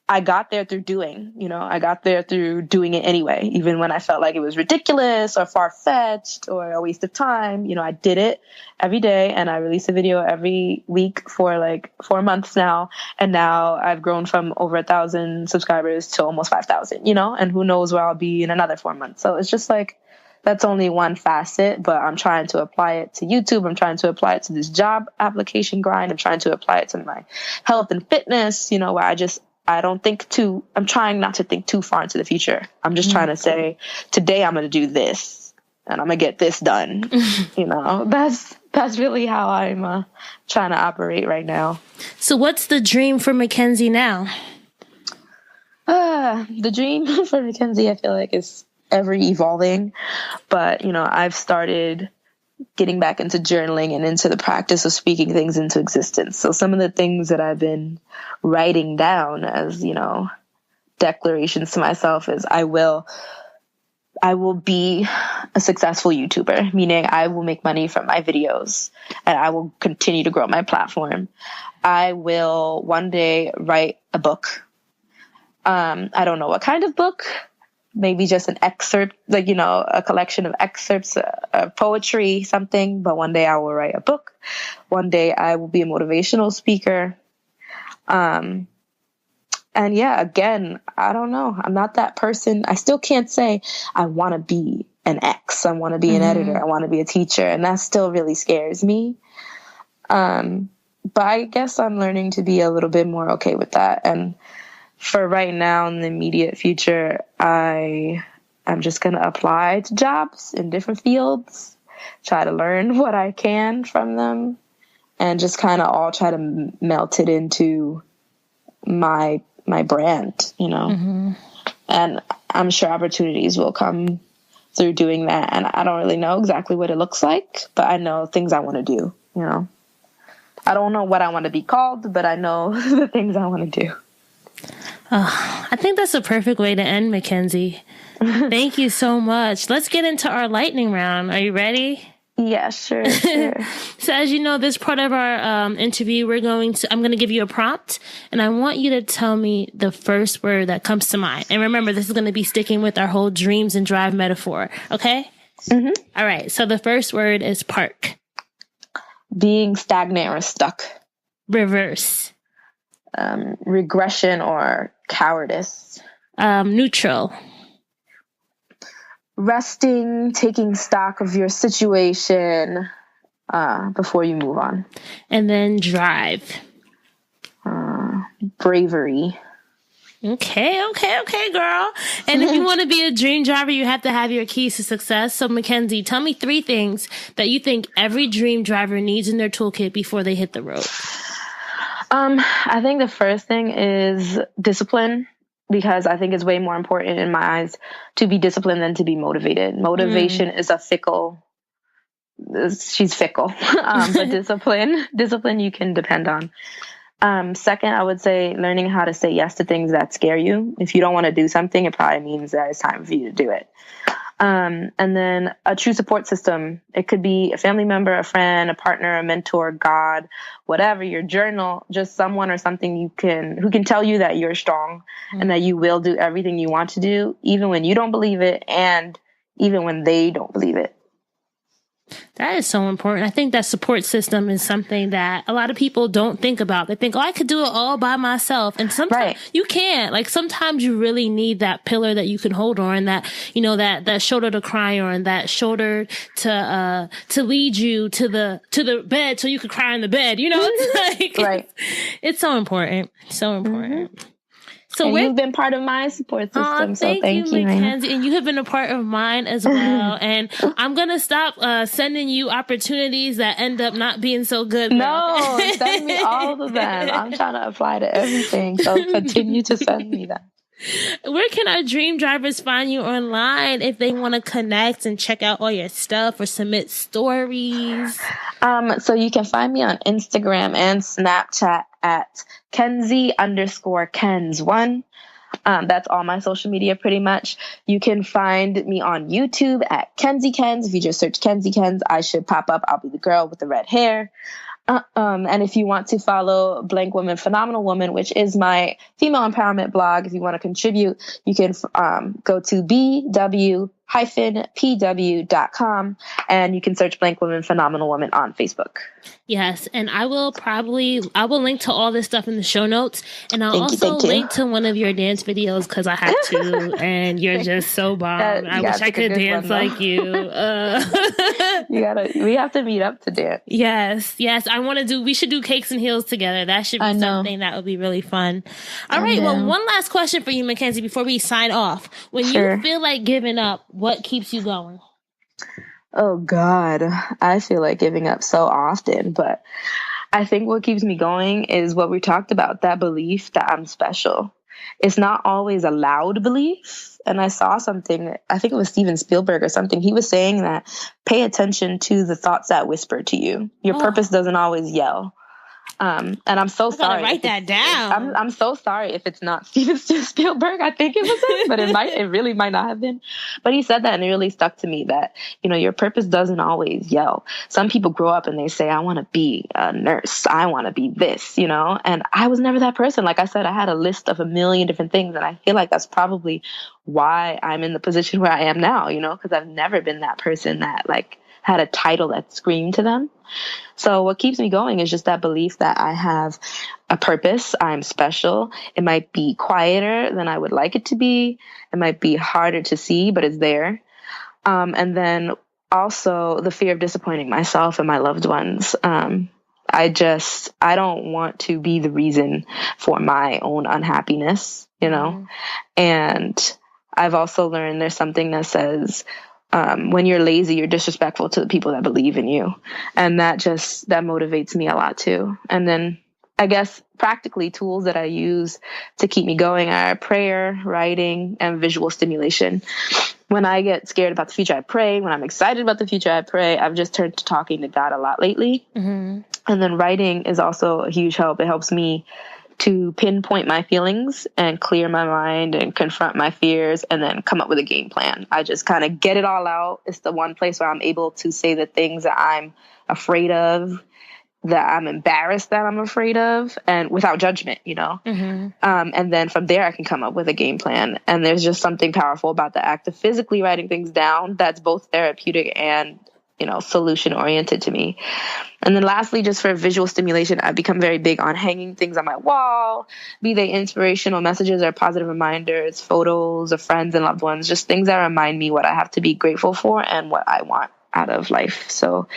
I got there through doing, I got there through doing it anyway, even when I felt like it was ridiculous or far-fetched or a waste of time. I did it every day, and I release a video every week for like 4 months now. And now I've grown from over 1,000 subscribers to almost 5,000, and who knows where I'll be in another 4 months. So it's just like, that's only one facet, but I'm trying to apply it to YouTube. I'm trying to apply it to this job application grind. I'm trying to apply it to my health and fitness, where I'm trying not to think too far into the future. I'm just trying to say, today I'm going to do this and I'm going to get this done. That's really how I'm trying to operate right now. So what's the dream for Mckenzie now? The dream for Mckenzie, I feel like, is ever evolving, but I've started getting back into journaling and into the practice of speaking things into existence. So some of the things that I've been writing down as declarations to myself is I will be a successful YouTuber, meaning I will make money from my videos and I will continue to grow my platform. I will one day write a book. I don't know what kind of book. Maybe just an excerpt, like, a collection of excerpts, poetry, something. But one day I will write a book. One day I will be a motivational speaker. And yeah, again, I don't know. I'm not that person. I still can't say I want to be an X. I want to be an editor. I want to be a teacher. And that still really scares me. But I guess I'm learning to be a little bit more okay with that. And for right now, in the immediate future, I'm just going to apply to jobs in different fields, try to learn what I can from them, and just kind of all try to melt it into my brand, you know. Mm-hmm. And I'm sure opportunities will come through doing that. And I don't really know exactly what it looks like, but I know things I want to do, you know. I don't know what I want to be called, but I know the things I want to do. Oh, I think that's a perfect way to end, Mckenzie. Thank you so much. Let's get into our lightning round. Are you ready? Yeah, sure. So as you know, this part of our interview, I'm going to give you a prompt, and I want you to tell me the first word that comes to mind. And remember, this is going to be sticking with our whole dreams and drive metaphor. Okay? Mm-hmm. All right. So the first word is park. Being stagnant or stuck. Reverse. Regression or cowardice. Neutral. Resting, taking stock of your situation before you move on. And then drive. Bravery. Okay, girl. And if you want to be a dream driver, you have to have your keys to success. So, Mckenzie, tell me 3 things that you think every dream driver needs in their toolkit before they hit the road. I think the first thing is discipline, because I think it's way more important in my eyes to be disciplined than to be motivated. Motivation is she's fickle. But discipline you can depend on. Second, I would say learning how to say yes to things that scare you. If you don't want to do something, it probably means that it's time for you to do it. And then a true support system. It could be a family member, a friend, a partner, a mentor, God, whatever, your journal, just someone or something who can tell you that you're strong and that you will do everything you want to do, even when you don't believe it and even when they don't believe it. That is so important. I think that support system is something that a lot of people don't think about. They think, I could do it all by myself. And sometimes you can't. Like, sometimes you really need that pillar that you can hold on, that, you know, that shoulder to cry on, that shoulder to lead you to the bed so you could cry in the bed. You know, it's like, it's so important. So important. Mm-hmm. So you've been part of my support system. So thank you, Mckenzie. And you have been a part of mine as well. And I'm going to stop sending you opportunities that end up not being so good. No, send me all of them. I'm trying to apply to everything. So continue to send me that. Where can our dream drivers find you online if they want to connect and check out all your stuff or submit stories? So you can find me on Instagram and Snapchat at Kenzie_Kens1. That's all my social media pretty much. You can find me on YouTube at Kenzie Kens. If you just search Kenzie Kens, I should pop up. I'll be the girl with the red hair. And if you want to follow Blank Woman, Phenomenal Woman, which is my female empowerment blog, if you want to contribute, you can go to BWPW.com and you can search Blank Woman, Phenomenal Woman on Facebook. Yes, and I will link to all this stuff in the show notes, and I'll also link to one of your dance videos because I have to, and you're just so bomb. I wish I could dance like you. We have to meet up to dance. Yes, we should do Cakes and Heels together. That should be something that would be really fun. All right, well, one last question for you, Mckenzie, before we sign off. When you feel like giving up, what keeps you going? Oh, God, I feel like giving up so often, but I think what keeps me going is what we talked about, that belief that I'm special. It's not always a loud belief. And I saw something, I think it was Steven Spielberg or something. He was saying that pay attention to the thoughts that whisper to you. Your purpose doesn't always yell. And I'm so sorry. Write that down. I'm so sorry if it's not Steven Spielberg. I think it was him, but it really might not have been. But he said that, and it really stuck to me that, you know, your purpose doesn't always yell. Some people grow up and they say, I want to be a nurse. I want to be this, you know, and I was never that person. Like I said, I had a list of a million different things, and I feel like that's probably why I'm in the position where I am now, you know, because I've never been that person that like had a title that screamed to them. So what keeps me going is just that belief that I have a purpose. I'm special. It might be quieter than I would like it to be. It might be harder to see, but it's there. And then also the fear of disappointing myself and my loved ones. I I don't want to be the reason for my own unhappiness, And I've also learned there's something that says, when you're lazy, you're disrespectful to the people that believe in you. And that motivates me a lot too. And then I guess practically tools that I use to keep me going are prayer, writing, and visual stimulation. When I get scared about the future, I pray. When I'm excited about the future, I pray. I've just turned to talking to God a lot lately. Mm-hmm. And then writing is also a huge help. It helps me to pinpoint my feelings and clear my mind and confront my fears and then come up with a game plan. I just kind of get it all out. It's the one place where I'm able to say the things that I'm afraid of, that I'm embarrassed that I'm afraid of, and without judgment, Mm-hmm. And then from there I can come up with a game plan. And there's just something powerful about the act of physically writing things down that's both therapeutic and solution oriented to me. And then lastly, just for visual stimulation, I've become very big on hanging things on my wall, be they inspirational messages or positive reminders, photos of friends and loved ones, just things that remind me what I have to be grateful for and what I want out of life. So,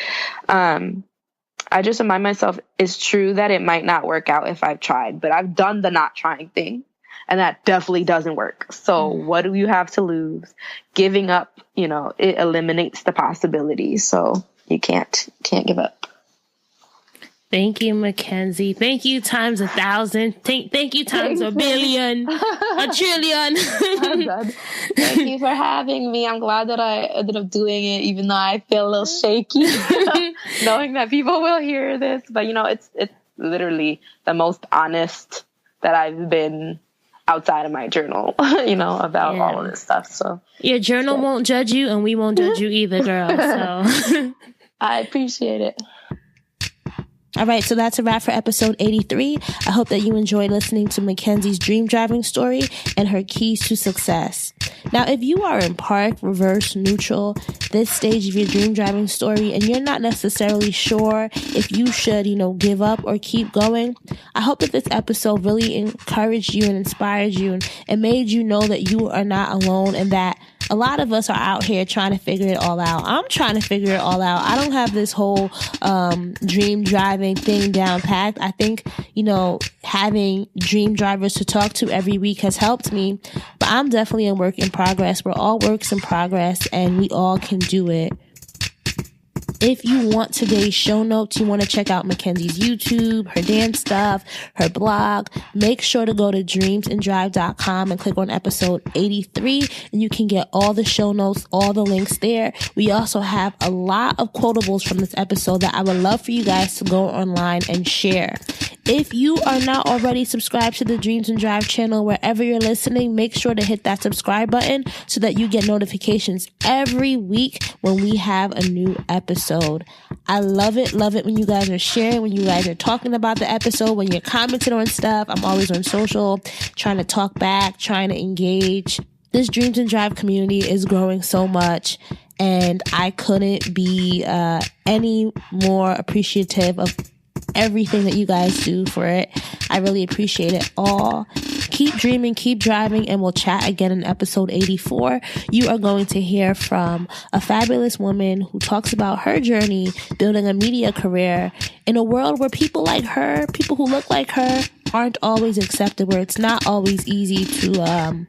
I just remind myself it's true that it might not work out if I've tried, but I've done the not trying thing. And that definitely doesn't work. So what do you have to lose? Giving up, it eliminates the possibility. So you can't give up. Thank you, Mckenzie. Thank you times 1,000. Thank you times a billion, a trillion. I'm done. Thank you for having me. I'm glad that I ended up doing it, even though I feel a little shaky, knowing that people will hear this. But, it's literally the most honest that I've been outside of my journal, about all of this stuff. So your journal won't judge you, and we won't judge you either, girl. So I appreciate it. All right, so that's a wrap for episode 83. I hope that you enjoyed listening to Mckenzie's dream driving story and her keys to success. Now, if you are in park, reverse, neutral, this stage of your dream driving story, and you're not necessarily sure if you should, give up or keep going, I hope that this episode really encouraged you and inspired you and made you know that you are not alone and that a lot of us are out here trying to figure it all out. I'm trying to figure it all out. I don't have this whole dream driving thing down packed. I think, having dream drivers to talk to every week has helped me, but I'm definitely a work in progress. We're all works in progress and we all can do it. If you want today's show notes, you want to check out Mckenzie's YouTube, her dance stuff, her blog, make sure to go to dreamsanddrive.com and click on episode 83 and you can get all the show notes, all the links there. We also have a lot of quotables from this episode that I would love for you guys to go online and share. If you are not already subscribed to the Dreams and Drive channel, wherever you're listening, make sure to hit that subscribe button so that you get notifications every week when we have a new episode. I love it when you guys are sharing, when you guys are talking about the episode, when you're commenting on stuff. I'm always on social, trying to talk back, trying to engage. This Dreams and Drive community is growing so much, and I couldn't be any more appreciative of everything that you guys do for it. I really appreciate it all. Keep dreaming, keep driving, and we'll chat again in episode 84. You are going to hear from a fabulous woman who talks about her journey building a media career in a world where people like her, people who look like her, aren't always accepted, where it's not always easy to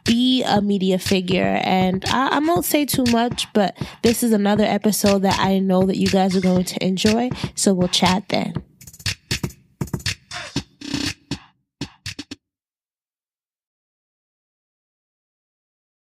be a media figure. And I won't say too much, but this is another episode that I know that you guys are going to enjoy. So we'll chat then.